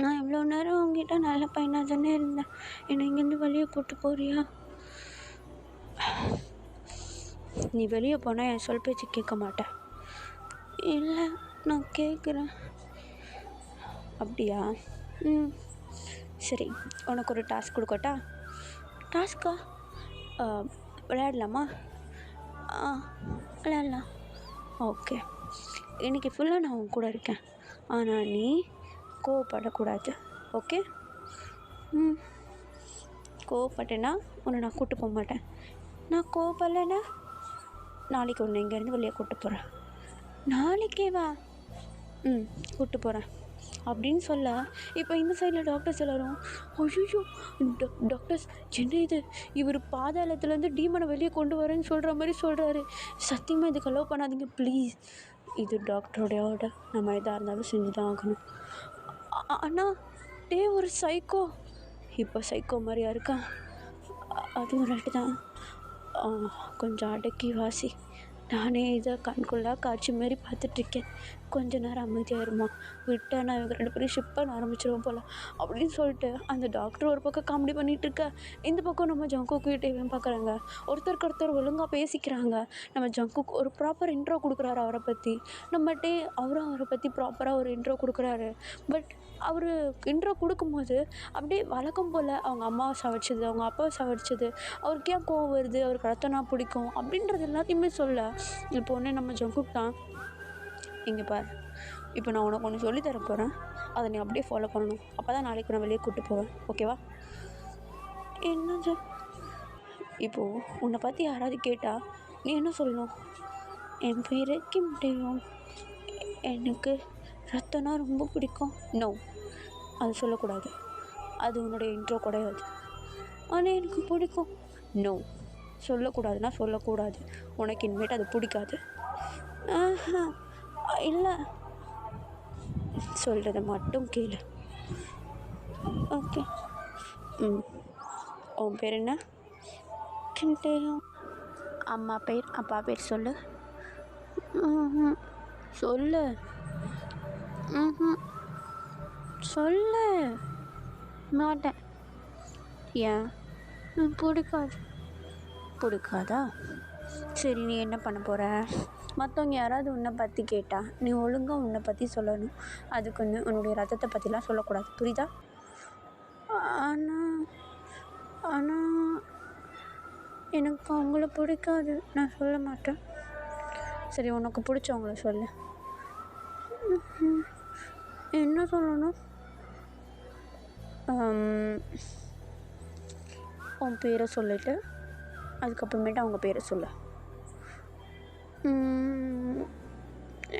நான் இவ்வளோ நேரம் உங்ககிட்ட நல்ல பையனாக தானே இருந்தேன், என்னை இங்கேருந்து வெளியே கூப்பிட்டு போறியா? நீ வெளியே போனால் என் சொல் பேச்சு கேட்க மாட்டேன். இல்லை நான் கேட்குறேன். அப்படியா? சரி உனக்கு ஒரு டாஸ்க் கொடுக்கட்டா? டாஸ்க்கா? விளையாடலாமா? விளையாடலாம். ஓகே, இன்றைக்கி ஃபுல்லாக நான் உன் கூட இருக்கேன், ஆனால் நீ கோவப்படக்கூடாது. ஓகே? கோவப்பட்டேன்னா உன்னை நான் கூப்பிட்டு போக மாட்டேன். நான் கோவப்படலைன்னா நாளைக்கு ஒன்று இங்கேருந்து வெளியே கூப்பிட்டு போகிறேன். நாளைக்கே வா. கூப்பிட்டு போகிறேன் அப்படின்னு சொல்ல இப்போ இந்த சைடில் டாக்டர்ஸ் எல்லோரும் ஐயோ டாக்டர்ஸ் என்ன இது, இவர் பாதாளத்துலேருந்து டீமனை வெளியே கொண்டு வரேன்னு சொல்கிற மாதிரி சொல்கிறாரு, சத்தியமாக இதுக்கு அலோவ் பண்ணாதீங்க ப்ளீஸ், இது டாக்டரோடைய ஆர்டர், நம்ம எதாக இருந்தாலும் செஞ்சு தான் ஆகணும். அண்ணா ஒரு சைக்கோ, இப்போ சைக்கோ மாதிரியா இருக்கா? அதுவும் ரைட்டு தான், கொஞ்சம் அடக்கி வாசி, நானே இதை கண்கொள்ளாக காட்சி மாரி பார்த்துட்ருக்கேன், கொஞ்ச நேரம் அமைதியாக இருமா, விட்டா நான் இவங்க 2 பேரும் ஷிப் பண்ண ஆரம்பிச்சிருவோம் போல் அப்படின்னு சொல்லிட்டு அந்த டாக்டர் ஒரு பக்கம் காமெடி பண்ணிகிட்டு இருக்க, இந்த பக்கம் நம்ம ஜங்குக்கு டேவையும் பார்க்குறாங்க, ஒருத்தருக்கு ஒருத்தர் ஒழுங்காக பேசிக்கிறாங்க. நம்ம ஜங்குக்கு ஒரு ப்ராப்பர் இன்ட்ரோ கொடுக்குறாரு அவரை பற்றி, நம்ம அவரும் அவரை பற்றி ப்ராப்பராக ஒரு இன்ட்ரோ கொடுக்குறாரு. பட் அவர் இன்ட்ரோ கொடுக்கும்போது அப்படியே வழக்கம் போல் அவங்க அம்மாவை சாவடிச்சது, அவங்க அப்பாவை சாவடிச்சது, அவருக்கு ஏன் கோவம் வருது, அவருக்கு ரத்தனா பிடிக்கும் அப்படின்றது எல்லாத்தையுமே சொல்ல இப்போ ஒன்று நம்ம ஜங்குக் தான், இங்கே பாரு, இப்போ நான் உனக்கு ஒன்று சொல்லி தர போகிறேன், அதை நீ அப்படியே ஃபாலோ பண்ணணும், அப்போ தான் நாளைக்கு நான் வெளியே கூப்பிட்டு போவேன், ஓகேவா? என்னது? இப்போது உன்னை பற்றி யாராவது கேட்டால் நீ என்ன சொல்லணும்? என் பேர் கிம் டேயோங், எனக்கு ரத்தனா ரொம்ப பிடிக்கும். நோ, அது சொல்லக்கூடாது, அது உன்னுடைய இன்ட்ரோ கிடையாது. ஆனால் எனக்கு பிடிக்கும். நோ, சொல்லக்கூடாதுன்னா சொல்லக்கூடாது, உனக்கு இனிமேட்டு அது பிடிக்காது. இல்லை, சொல்கிறத மட்டும் கேளு. ஓகே. ம். உன் பேர் என்ன? கிண்டேயம். அம்மா பேர் அப்பா பேர் சொல்லு. ம். சொல்லு. ம். சொல்லு. மாட்டேன். ஏன்? பிடிக்காது. பிடிக்காதா? சரி, நீ என்ன பண்ண போகிற? மற்றவங்க யாராவது உன்னை பற்றி கேட்டால் நீ ஒழுங்காக உன்னை பற்றி சொல்லணும். அதுக்குன்னு உன்னுடைய ரத்தத்தை பற்றிலாம் சொல்லக்கூடாது, புரியுதா? ஆனால் ஆனால் எனக்கு அவங்கள பிடிக்காது, நான் சொல்ல மாட்டேன். சரி, உனக்கு பிடிச்சவங்கள சொல்லு. என்ன சொல்லணும்? உன் பேரை சொல்லிவிட்டு அதுக்கப்புறமேட்டு அவங்க பேரை சொல்லு.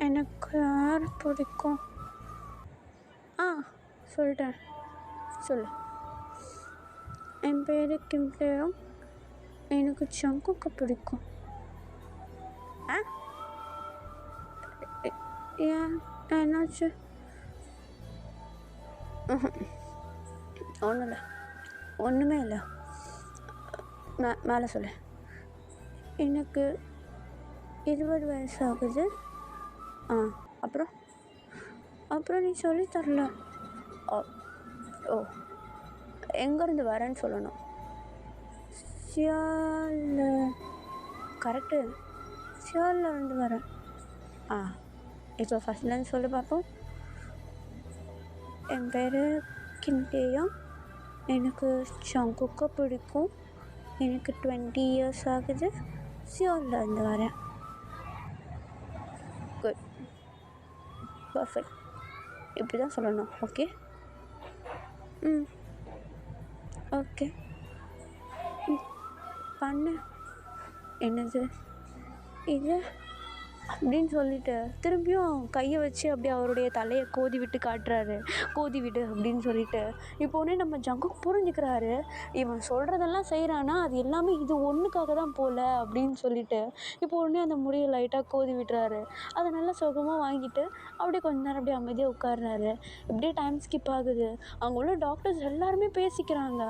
எனக்கு யார் பிடிக்கும்? சொல்லிட்டேன், சொல்லு. என் பேர் கிம்டேயம். எனக்கு ஜங்குக்கை பிடிக்கும். ஏன், என்னாச்சு? ஒன்றும் இல்லை, ஒன்றுமே இல்லை. மேலே சொல்லு. எனக்கு 20 வயசு ஆகுது. அப்புறம் நீ சொல்லி தரல. ஓ, எங்கேருந்து வரேன்னு சொல்லணும். சியால். கரெக்டு, சியாலில் இருந்து வரேன். இப்போ ஃபஸ்ட்லேருந்து சொல்லி பார்ப்போம். என் பேர் கிண்டேயம். எனக்கு ஜங்குக்கை பிடிக்கும். எனக்கு 20 இயர்ஸ் ஆகுது. சியோலில் இருந்து வரேன். Good, perfect. இப்படி தான் சொல்லணும். ஓகே. ஓகே, பண்ணு. என்னது இது அப்படின்னு சொல்லிட்டு திரும்பியும் கையை வச்சு அப்படியே அவருடைய தலையை கோதி விட்டு காட்டுறாரு. கோதி விடு அப்படின்னு சொல்லிட்டு இப்போ உடனே நம்ம ஜங்குக் புரிஞ்சுக்கிறாரு, இவன் சொல்கிறதெல்லாம் செய்கிறானா அது எல்லாமே இது ஒன்றுக்காக தான் போல அப்படின்னு சொல்லிட்டு இப்போ உடனே அந்த முடியை லைட்டாக கோதி விட்டுறாரு. அதை நல்லா சுகமாக வாங்கிட்டு அப்படியே கொஞ்ச நேரம் அப்படியே அமைதியாக உட்கார்றாரு. இப்படியே டைம் ஸ்கிப் ஆகுது. அங்கே உள்ள டாக்டர்ஸ் எல்லாருமே பேசிக்கிறாங்க.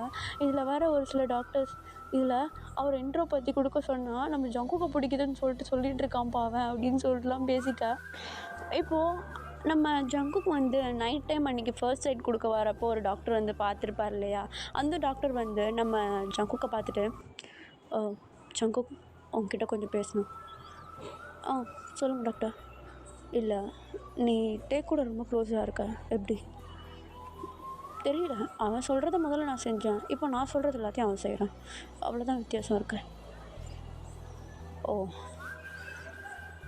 இதில் வேறு ஒரு சில டாக்டர்ஸ் இதில் அவர் இன்ட்ரோ பற்றி கொடுக்க சொன்னால் நம்ம ஜங்குக்கை பிடிக்குதுன்னு சொல்லிட்டு இருக்கான் பாவன் அப்படின்னு சொல்லிட்டுலாம் பேசிக்க. இப்போது நம்ம ஜங்குக்கு வந்து நைட் டைம் அன்றைக்கி ஃபர்ஸ்ட் எய்ட் கொடுக்க வரப்போ ஒரு டாக்டர் வந்து பார்த்துருப்பார் இல்லையா? அந்த டாக்டர் வந்து நம்ம ஜங்குக்கை பார்த்துட்டு, ஜங்குக் உங்ககிட்ட கொஞ்சம் பேசணும். சொல்லுங்கள் டாக்டர். இல்லை, நீ டேக் கூட ரொம்ப க்ளோஸாக இருக்க. எப்படி தெரியல, அவன் சொல்கிறத முதல்ல நான் செஞ்சேன், இப்போ நான் சொல்கிறது எல்லாத்தையும் அவன் செய்கிறான், அவ்வளோதான் வித்தியாசம் இருக்கு.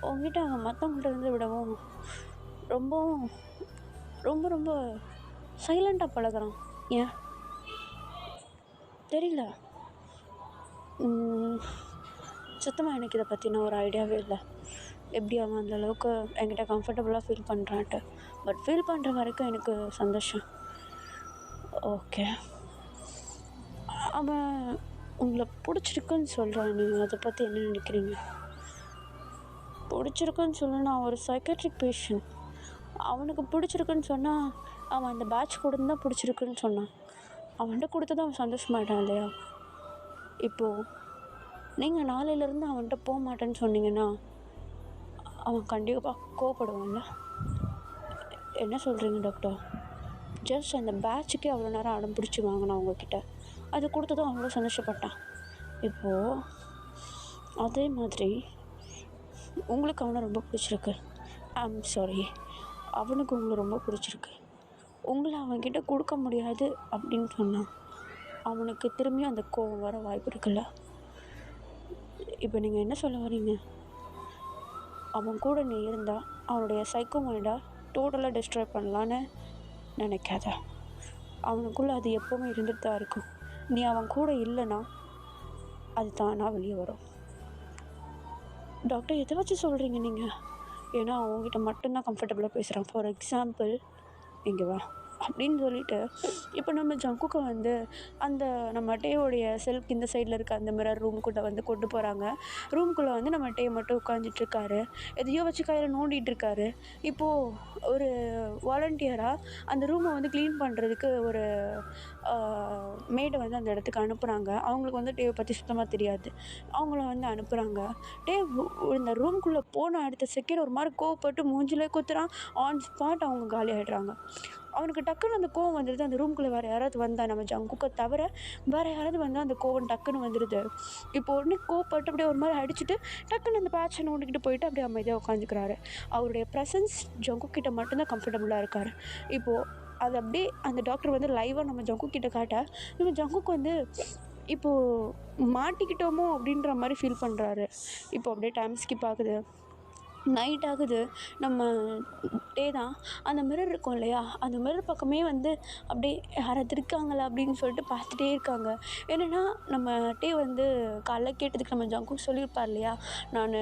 உங்ககிட்ட அவன் மற்றவங்கள்ட்ட இருந்து விடவும் ரொம்பவும் ரொம்ப ரொம்ப சைலண்ட்டாக பழகுறான். ஏன் தெரியல. சுத்தமாக எனக்கு இதை பற்றின ஒரு ஐடியாவே இல்லை. எப்படி அவன் அந்தளவுக்கு என்கிட்ட கம்ஃபர்டபுளாக ஃபீல் பண்ணுறான்ட்டு. பட் ஃபீல் பண்ணுற வரைக்கும் எனக்கு சந்தோஷம். ஓகே, அவன் உங்களை பிடிச்சிருக்குன்னு சொல்கிறான், நீங்கள் அதை பற்றி என்ன நினைக்கிறீங்க? பிடிச்சிருக்குன்னு சொன்னால் நான் ஒரு சைக்காட்ரிக் பேஷண்ட். அவனுக்கு பிடிச்சிருக்குன்னு சொன்னால் அவன் அந்த பேட்ச் கொடுத்து தான் பிடிச்சிருக்குன்னு சொன்னான். அவன்கிட்ட கொடுத்து தான் அவன் சந்தோஷமாயிட்டான் இல்லையா? இப்போது நீங்கள் நாளையிலேருந்து அவன்கிட்ட போக மாட்டேன்னு சொன்னீங்கன்னா அவன் கண்டிப்பாக கோவப்படுவான்ல. என்ன சொல்கிறீங்க டாக்டர்? ஜஸ்ட் அந்த பேட்சுக்கே அவ்வளோ நேரம் அடம் பிடிச்சி வாங்கினான் அவங்கக்கிட்ட, அது கொடுத்ததும் அவ்வளோ சந்தோஷப்பட்டான். இப்போது அதே மாதிரி உங்களுக்கு அவனை ரொம்ப பிடிச்சிருக்கு. சாரி, அவனுக்கு உங்களை ரொம்ப பிடிச்சிருக்கு. உங்களை அவன்கிட்ட கொடுக்க முடியாது அப்படின்னு சொன்னான். அவனுக்கு திரும்பியும் அந்த கோவம் வர வாய்ப்பு இருக்குல்ல. இப்போ நீங்கள் என்ன சொல்ல வரீங்க? அவன் கூட நீ இருந்தால் அவனுடைய சைக்கோ மைண்டை டோட்டலாக டிஸ்ட்ராய் பண்ணலான்னு நினைக்காத. அவனுக்குள்ளே அது எப்போவுமே இருந்துட்டு தான் இருக்கும். நீ அவன் கூட இல்லைன்னா அது தானாக வெளியே வரும். டாக்டர், எதை வச்சு சொல்கிறீங்க நீங்கள்? ஏன்னா அவங்ககிட்ட மட்டும்தான் கம்ஃபர்டபுளாக பேசுகிறான். ஃபார் எக்ஸாம்பிள், இங்கே வா, அப்படின்னு சொல்லிட்டு இப்போ நம்ம ஜங்குக்கை வந்து அந்த நம்ம டேவோடைய செல்ஃப்க்கு இந்த சைடில் இருக்க அந்த மிரர் ரூமுக்குள்ளே வந்து கொண்டு போகிறாங்க. ரூமுக்குள்ளே வந்து நம்ம டே மட்டும் உட்காந்துட்ருக்காரு. எதையோ வச்சு கையில் நோண்டிகிட்டு இருக்காரு. இப்போது ஒரு வாலண்டியராக அந்த ரூமை வந்து க்ளீன் பண்ணுறதுக்கு ஒரு மேடை வந்து அந்த இடத்துக்கு அனுப்புகிறாங்க. அவங்களுக்கு வந்து டேவை பற்றி சுத்தமாக தெரியாது. அவங்கள வந்து அனுப்புகிறாங்க. டேவ் இந்த ரூம்குள்ளே போன அடுத்த செகண்ட் ஒரு மாதிரி கோவப்பட்டு மூஞ்சிலே குத்துறான். ஆன் ஸ்பாட் அவங்க காலி ஆகிடுறாங்க. அவனுக்கு டக்குன்னு அந்த கோவம் வந்துடுது. அந்த ரூம்குள்ளே வேறு யாராவது வந்தால் நம்ம ஜங்குக்கை தவிர வேறு யாராவது வந்தால் அந்த கோவம் டக்குன்னு வந்துடுது. இப்போ உடனே கோவப்பட்டு அப்படியே ஒரு மாதிரி அடிச்சுட்டு டக்குன்னு அந்த பேட்சை நோண்டிக்கிட்டு போயிட்டு அப்படியே அமைதியாக உட்காந்துக்கிறாரு. அவருடைய ப்ரெசன்ஸ் ஜங்குக்கிட்ட மட்டும்தான் கம்ஃபர்டபுளாக இருக்கார். இப்போது அது அப்படியே அந்த டாக்டர் வந்து லைவாக நம்ம ஜங்குக்கிட்ட காட்ட நம்ம ஜங்குக்கு வந்து இப்போது மாட்டிக்கிட்டோமோ அப்படின்ற மாதிரி ஃபீல் பண்ணுறாரு. இப்போ அப்படியே டைம் ஸ்கிப் ஆகுது. நைட் ஆகுது. நம்ம டே தான் அந்த மிரர் இருக்கும் இல்லையா, அந்த மிரர் பக்கமே வந்து அப்படியே யாராவது இருக்காங்களா அப்படின்னு சொல்லிட்டு பார்த்துட்டே இருக்காங்க. என்னென்னா நம்ம டே வந்து காலைல கேட்டதுக்கு நம்ம ஜங்குக்கு சொல்லியிருப்பார் இல்லையா, நான்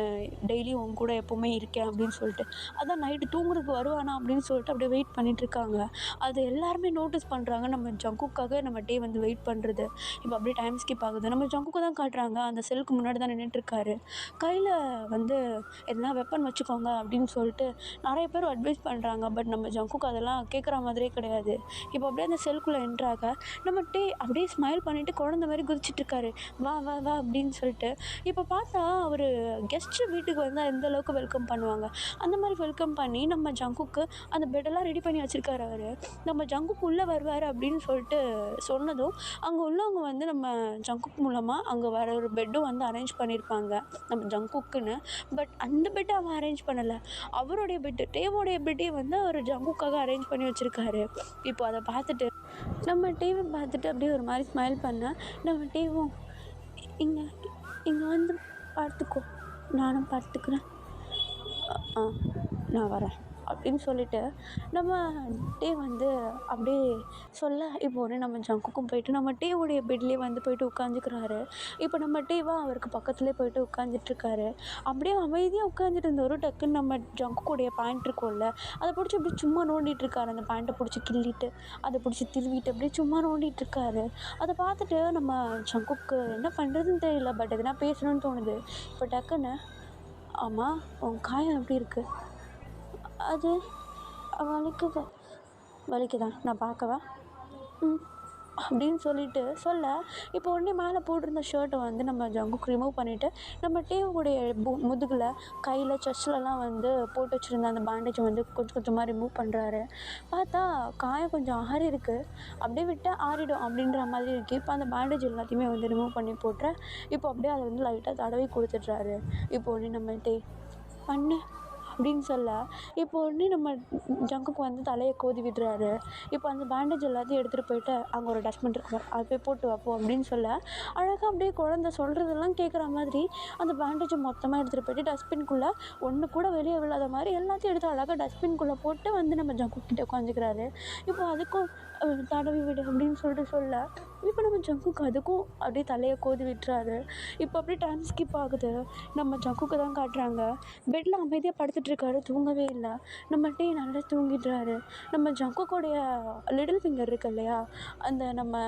டெய்லியும் உன் கூட எப்போவுமே இருக்கேன் அப்படின்னு சொல்லிட்டு. அதான் நைட்டு தூங்குறதுக்கு வருவானா அப்படின்னு சொல்லிட்டு அப்படியே வெயிட் பண்ணிகிட்ருக்காங்க. அது எல்லாருமே நோட்டீஸ் பண்ணுறாங்க நம்ம ஜங்குக்காக நம்ம டே வந்து வெயிட் பண்ணுறது. இப்போ அப்படியே டைம் ஸ்கிப் ஆகுது. நம்ம ஜங்குக்கு தான் காட்டுறாங்க. அந்த செல்லுக்கு முன்னாடி தான் நின்றுட்டுருக்காரு. கையில் வந்து எதனா வெப்பன் வச்சுக்கோங்க அப்படின்னு சொல்லிட்டு நிறைய பேர் அட்வைஸ் பண்ணுறாங்க. பட் நம்ம ஜங்குக்கு அதெல்லாம் கேட்குற மாதிரியே கிடையாது. இப்போ அப்படியே அந்த செல்குள்ளே என்ட்ராக நம்ம டே அப்படியே ஸ்மைல் பண்ணிவிட்டு குழந்த மாதிரி குதிச்சிட்ருக்காரு. வா வா வா அப்படின்னு சொல்லிட்டு. இப்போ பார்த்தா அவர் கெஸ்ட்டு வீட்டுக்கு வந்தால் எந்த அளவுக்கு வெல்கம் பண்ணுவாங்க அந்த மாதிரி வெல்கம் பண்ணி நம்ம ஜங்குக்கு அந்த பெட்டெல்லாம் ரெடி பண்ணி வச்சுருக்காரு அவர். நம்ம ஜங்குக்கு உள்ளே வருவார் அப்படின்னு சொல்லிட்டு சொன்னதும் அங்கே உள்ளவங்க வந்து நம்ம ஜங்குக் மூலமாக அங்கே வேறு ஒரு பெட்டும் வந்து அரேஞ்ச் பண்ணியிருப்பாங்க நம்ம ஜங்குக்குன்னு. பட் அந்த பெட்டை அவன் அரேஞ்ச் பண்ணலை. அவருடைய பெட்டு டேவோடைய பெட்டே வந்து அவர் ஜங்குக்காக அரேஞ்ச் பண்ணி வச்சுருக்காரு. இப்போ அதை பார்த்துட்டு நம்ம டேவை பார்த்துட்டு அப்படியே ஒரு மாதிரி ஸ்மைல் பண்ண நம்ம டேவும் இங்கே இங்கே வந்து பார்த்துக்கோ, நானும் பார்த்துக்கிறேன், நான் வரேன் அப்படின்னு சொல்லிட்டு நம்ம டே வந்து அப்படியே சொல்ல இப்போ உடனே நம்ம ஜங்குக்கும் போயிட்டு நம்ம டேவுடைய பெட்லேயே வந்து போயிட்டு உட்காந்துக்கிறாரு. இப்போ நம்ம டேவாக அவருக்கு பக்கத்துலேயே போயிட்டு உட்காந்துட்ருக்காரு. அப்படியே அமைதியாக உட்காந்துட்டு இருந்தவர் டக்குன்னு நம்ம ஜங்குக்குடைய பேண்ட் இருக்கும்ல அதை பிடிச்சி அப்படியே சும்மா நோண்டிகிட்ருக்காரு. அந்த பேண்ட்டை பிடிச்சி கிள்ளிட்டு அதை பிடிச்சி திருவிட்டு அப்படியே சும்மா நோண்டிகிட்ருக்காரு. அதை பார்த்துட்டு நம்ம ஜங்குக்கு என்ன பண்ணுறதுன்னு தெரியல. பட் எதுனா பேசணும்னு தோணுது. இப்போ டக்குன்னு ஆமாம் உன் காயம் எப்படி இருக்குது? அது வலிக்குதா, நான் பார்க்கவா? அப்படின்னு சொல்லிட்டு சொல்ல இப்போ உடனே மேலே போட்டிருந்த ஷர்ட்டை வந்து நம்ம ஜங்குக்கு ரிமூவ் பண்ணிவிட்டு நம்ம டேவுடைய முதுகில் கையில் செஸ்ட்லலாம் வந்து போட்டு வச்சுருந்த அந்த பேண்டேஜை வந்து கொஞ்சம் கொஞ்சமாக ரிமூவ் பண்ணுறாரு. பார்த்தா காயம் கொஞ்சம் ஆறி இருக்குது. அப்படியே விட்டால் ஆறிடும் அப்படின்ற மாதிரி இருக்குது. இப்போ அந்த பேண்டேஜ் எல்லாத்தையுமே வந்து ரிமூவ் பண்ணி போட்டு இப்போ அப்படியே அதை வந்து லைட்டாக தடவி கொடுத்துட்றாரு. இப்போ உடனே நம்ம டே பண்ணு அப்படின்னு சொல்ல இப்போ உடனே நம்ம ஜங்குக்கு வந்து தலையை கோதி விடுறாரு. இப்போ அந்த பேண்டேஜ் எல்லாத்தையும் எடுத்துகிட்டு போயிட்டு அங்கே ஒரு டஸ்ட்பின் இருக்கு, அது போய் போட்டு வைப்போம் அப்படின்னு சொல்ல அழகாக அப்படியே குழந்தை சொல்கிறதெல்லாம் கேட்குற மாதிரி அந்த பேண்டேஜை மொத்தமாக எடுத்துகிட்டு போயிட்டு டஸ்ட்பின்குள்ளே ஒன்று கூட வெளியே விழாத மாதிரி எல்லாத்தையும் எடுத்து அழகாக டஸ்ட்பின்குள்ளே போட்டு வந்து நம்ம ஜங்குக்கிட்ட உட்காந்துக்கிறாரு. இப்போ அதுக்கும் தடவி விடு அப்படின்னு சொல்லிட்டு சொல்ல இப்போ நம்ம ஜங்குக்கு அதுக்கும் அப்படியே தலையை கோதி விட்டுறாரு. இப்போ அப்படியே டைம் ஸ்கிப் ஆகுது. நம்ம ஜங்குக்கு தான் காட்டுறாங்க. பெட்டில் அமைதியாக படுத்துட்ருக்காரு, தூங்கவே இல்லை. நம்ம டே நல்லா தூங்கிடுறாரு. நம்ம ஜங்குக்குடைய லிட்டில் ஃபிங்கர் இருக்கு இல்லையா, அந்த நம்ம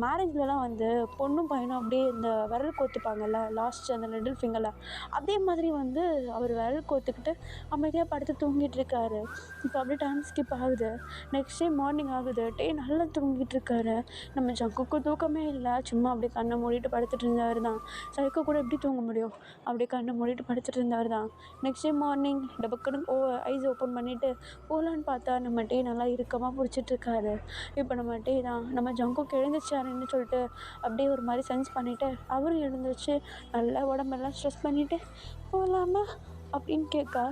மேரேஜ்லலாம் வந்து பொண்ணும் பையனும் அப்படியே இந்த விரல் கோத்துப்பாங்கல்ல லாஸ்ட் அந்த லிட்டில் ஃபிங்கரில், அதே மாதிரி வந்து அவர் விரல் கோத்துக்கிட்டு அமைதியாக படுத்து தூங்கிட்டுருக்காரு. இப்போ அப்படியே டைம் ஸ்கிப் ஆகுது. நெக்ஸ்ட் டே மார்னிங் ஆகுது. டே நல்லா தூங்கிட்டு இருக்காரு. நம்ம ஜங்குக்கு தூக்கமே இல்லை. சும்மா அப்படியே கண்ணை மூடிட்டு படுத்துட்டு இருந்தவர் தான். சைக்கோ கூட எப்படி தூங்க முடியும்? அப்படியே கண்ணை மூடிட்டு படுத்துட்டு இருந்தவர் தான். நெக்ஸ்ட் டே மார்னிங் டபக்குன்னு ஐஸ் ஓப்பன் பண்ணிவிட்டு போகலான்னு பார்த்தா நம்ம டே நல்லா இறுக்கமாக பிடிச்சிட்ருக்காரு. இப்போ நம்ம டே தான் நம்ம ஜங்குக்கு எழுந்திரிச்சாருன்னு சொல்லிட்டு அப்படியே ஒரு மாதிரி சென்ஸ் பண்ணிவிட்டு அவரும் எழுந்திரிச்சு நல்லா உடம்பெல்லாம் ஸ்ட்ரெஸ் பண்ணிவிட்டு போகலாமா அப்படின்னு கேட்கா.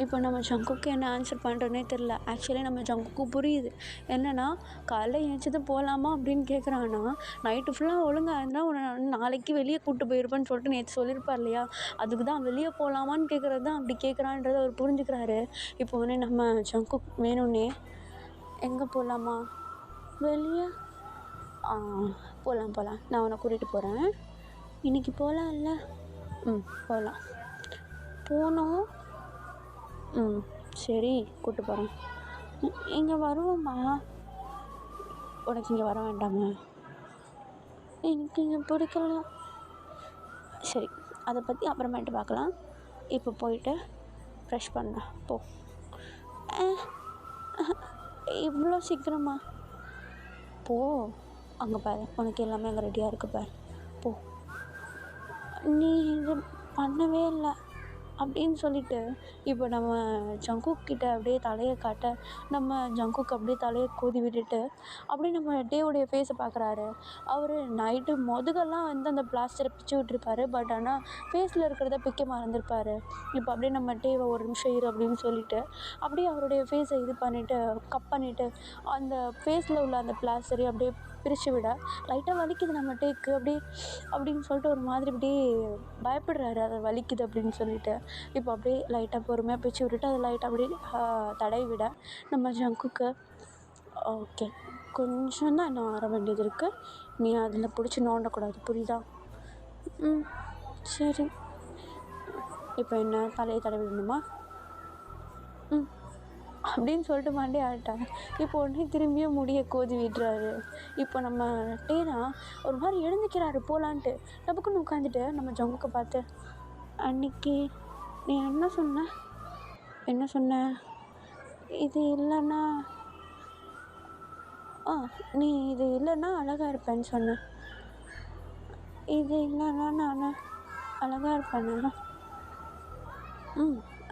இப்போ நம்ம ஜங்குக்கு என்ன ஆன்சர் பண்ணுறோன்னே தெரில. ஆக்சுவலி நம்ம ஜங்குக்கு புரியுது என்னென்னா, காலைல ஏந்திச்சது போகலாமா அப்படின்னு கேட்குறான்னா, நைட்டு ஃபுல்லாக ஒழுங்காக இருந்தால் உன்னை நாளைக்கு வெளியே கூப்பிட்டு போயிருப்பேன்னு சொல்லிட்டு நேற்று சொல்லியிருப்பார் இல்லையா, அதுக்கு தான் வெளியே போகலாமான்னு கேட்குறது தான் அப்படி கேட்குறான்றதை அவர் புரிஞ்சுக்கிறாரு. இப்போ உடனே நம்ம ஜங்குக் வேணும்னே எங்கே போகலாமா, வெளியே போகலாம், நான் உன்னை கூட்டிகிட்டு போகிறேன், இன்றைக்கி போகலாம்ல, போகலாம், போனோம், சரி கூப்பிட்டு போகிறேன், இங்கே வருவோம்மா. உனக்கு இங்கே வர வேண்டாமா? எனக்கு இங்கே பிடிக்கல. சரி, அதை பற்றி அப்புறமேட்டு பார்க்கலாம். இப்போ போயிட்டு ப்ரெஷ் பண்ண போ. இவ்வளோ சீக்கிரமா? போ, அங்கே பாரு, உனக்கு எல்லாமே அங்கே ரெடியாக இருக்கு பாரு, போ. நீ இது பண்ணவே இல்லை அப்படின்னு சொல்லிட்டு இப்போ நம்ம ஜங்குக் கிட்ட அப்படியே தலையை காட்ட, நம்ம ஜங்குக் அப்படியே தலையை கோதி விட்டுட்டு அப்படியே நம்ம டேவுடைய ஃபேஸை பார்க்குறாரு. அவர் நைட்டு முதுகெல்லாம் வந்து அந்த பிளாஸ்டரை பிச்சு விட்டுருப்பாரு. பட் ஆனால் ஃபேஸில் இருக்கிறத பிக்க மறந்துருப்பார். இப்போ அப்படியே நம்ம டேவை ஒரு நிமிஷம் இரு அப்படின்னு சொல்லிட்டு அப்படியே அவருடைய ஃபேஸை இது பண்ணிவிட்டு கப் பண்ணிவிட்டு அந்த ஃபேஸில் உள்ள அந்த பிளாஸ்டரையும் அப்படியே பிரித்து விட லைட்டாக வலிக்குது நம்ம டேக்கு அப்படின்னு சொல்லிட்டு ஒரு மாதிரி அப்படியே பயப்படுறாரு, அது வலிக்குது அப்படின்னு சொல்லிட்டு. இப்போ அப்படியே லைட்டாக பொறுமையாக பிச்சு விட்டுட்டு அதை லைட்டாக அப்படியே தடவி விட நம்ம ஜங்குக்கு ஓகே, கொஞ்சம் தான் இன்னும் ஆற வேண்டியது இருக்குது, நீ அதில் பிடிச்சி நோண்டக்கூடாது, புரியுதா? சரி. இப்போ என்ன தலையை தடவி விடணுமா? அப்படின்னு சொல்லிட்டு மண்டே ஆகிட்டாங்க. இப்போ உடனே திரும்பியும் முடியை கோதி விடுறாரு. இப்போ நம்ம டேனா ஒரு மாதிரி எழுந்துக்கிறாரு போகலான்ட்டு. டப்புக்குன்னு உட்காந்துட்டு நம்ம ஜங்குக்கை பார்த்து, அன்னைக்கு நீ என்ன சொன்ன? இது இல்லைன்னா நீ இது இல்லைன்னா அழகாக இருப்பேன்னு சொன்னேன். இது இல்லைன்னா நான் அழகாக இருப்பேன்னா?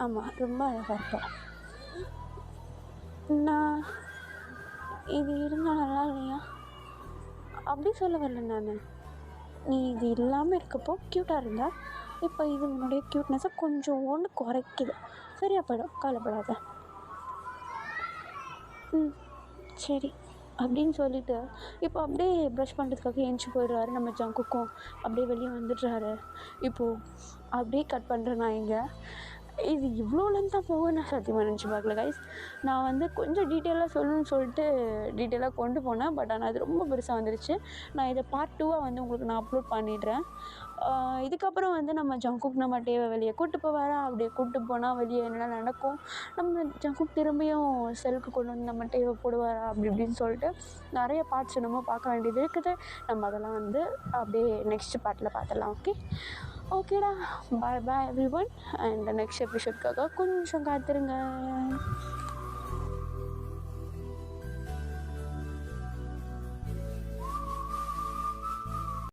ஆமாம், ரொம்ப அழகாக இருப்பேன். நான் இது இருந்தால் நல்லா இல்லையா அப்படி சொல்ல வரல நான். நீ இது இல்லாமல் இருக்கப்போ க்யூட்டாக இருந்தா, இப்போ இது உன்னுடைய க்யூட்னஸை கொஞ்சம் ஒன்று குறைக்குது. சரியா போயிடும், கவலைப்படாத. சரி அப்படின்னு சொல்லிவிட்டு இப்போ அப்படியே ப்ரஷ் பண்ணுறதுக்காக எழுந்துச்சி போயிடுறாரு. நம்ம ஜங்குக்கும் அப்படியே வெளியே வந்துடுறாரு. இப்போது அப்படியே கட் பண்ணுறேன் நான். இங்கே இது இவ்வளோ லென்த்தாக போக நான் சத்தியமாக நினச்சி பார்க்கல கைஸ். நான் வந்து கொஞ்சம் டீட்டெயிலாக சொல்லணும்னு சொல்லிட்டு டீட்டெயிலாக கொண்டு போனேன். பட் ஆனால் அது ரொம்ப பெருசாக வந்துடுச்சு. நான் இதை பார்ட் 2 வந்து உங்களுக்கு நான் அப்லோட் பண்ணிடுறேன். இதுக்கப்புறம் வந்து நம்ம ஜங்குக் நம்ம டேவை வெளியே கூப்பிட்டு போவாரா, அப்படியே கூப்பிட்டு போனால் வெளியே என்ன நடக்கும், நம்ம ஜங்குக் திரும்பியும் செல்லுக்கு கொண்டு வந்து நம்ம டேவை போடுவாரா இப்படின்னு சொல்லிட்டு நிறைய பார்ட்ஸ் நம்ம பார்க்க வேண்டியது இருக்குது. நம்ம அதெல்லாம் வந்து அப்படியே நெக்ஸ்ட் பார்ட்டில் பார்த்துடலாம். ஓகேடா, பாய் எவ்ரி ஒன். அண்ட் நெக்ஸ்ட் எபிசோட்காக கொஞ்சம் காத்துருங்க.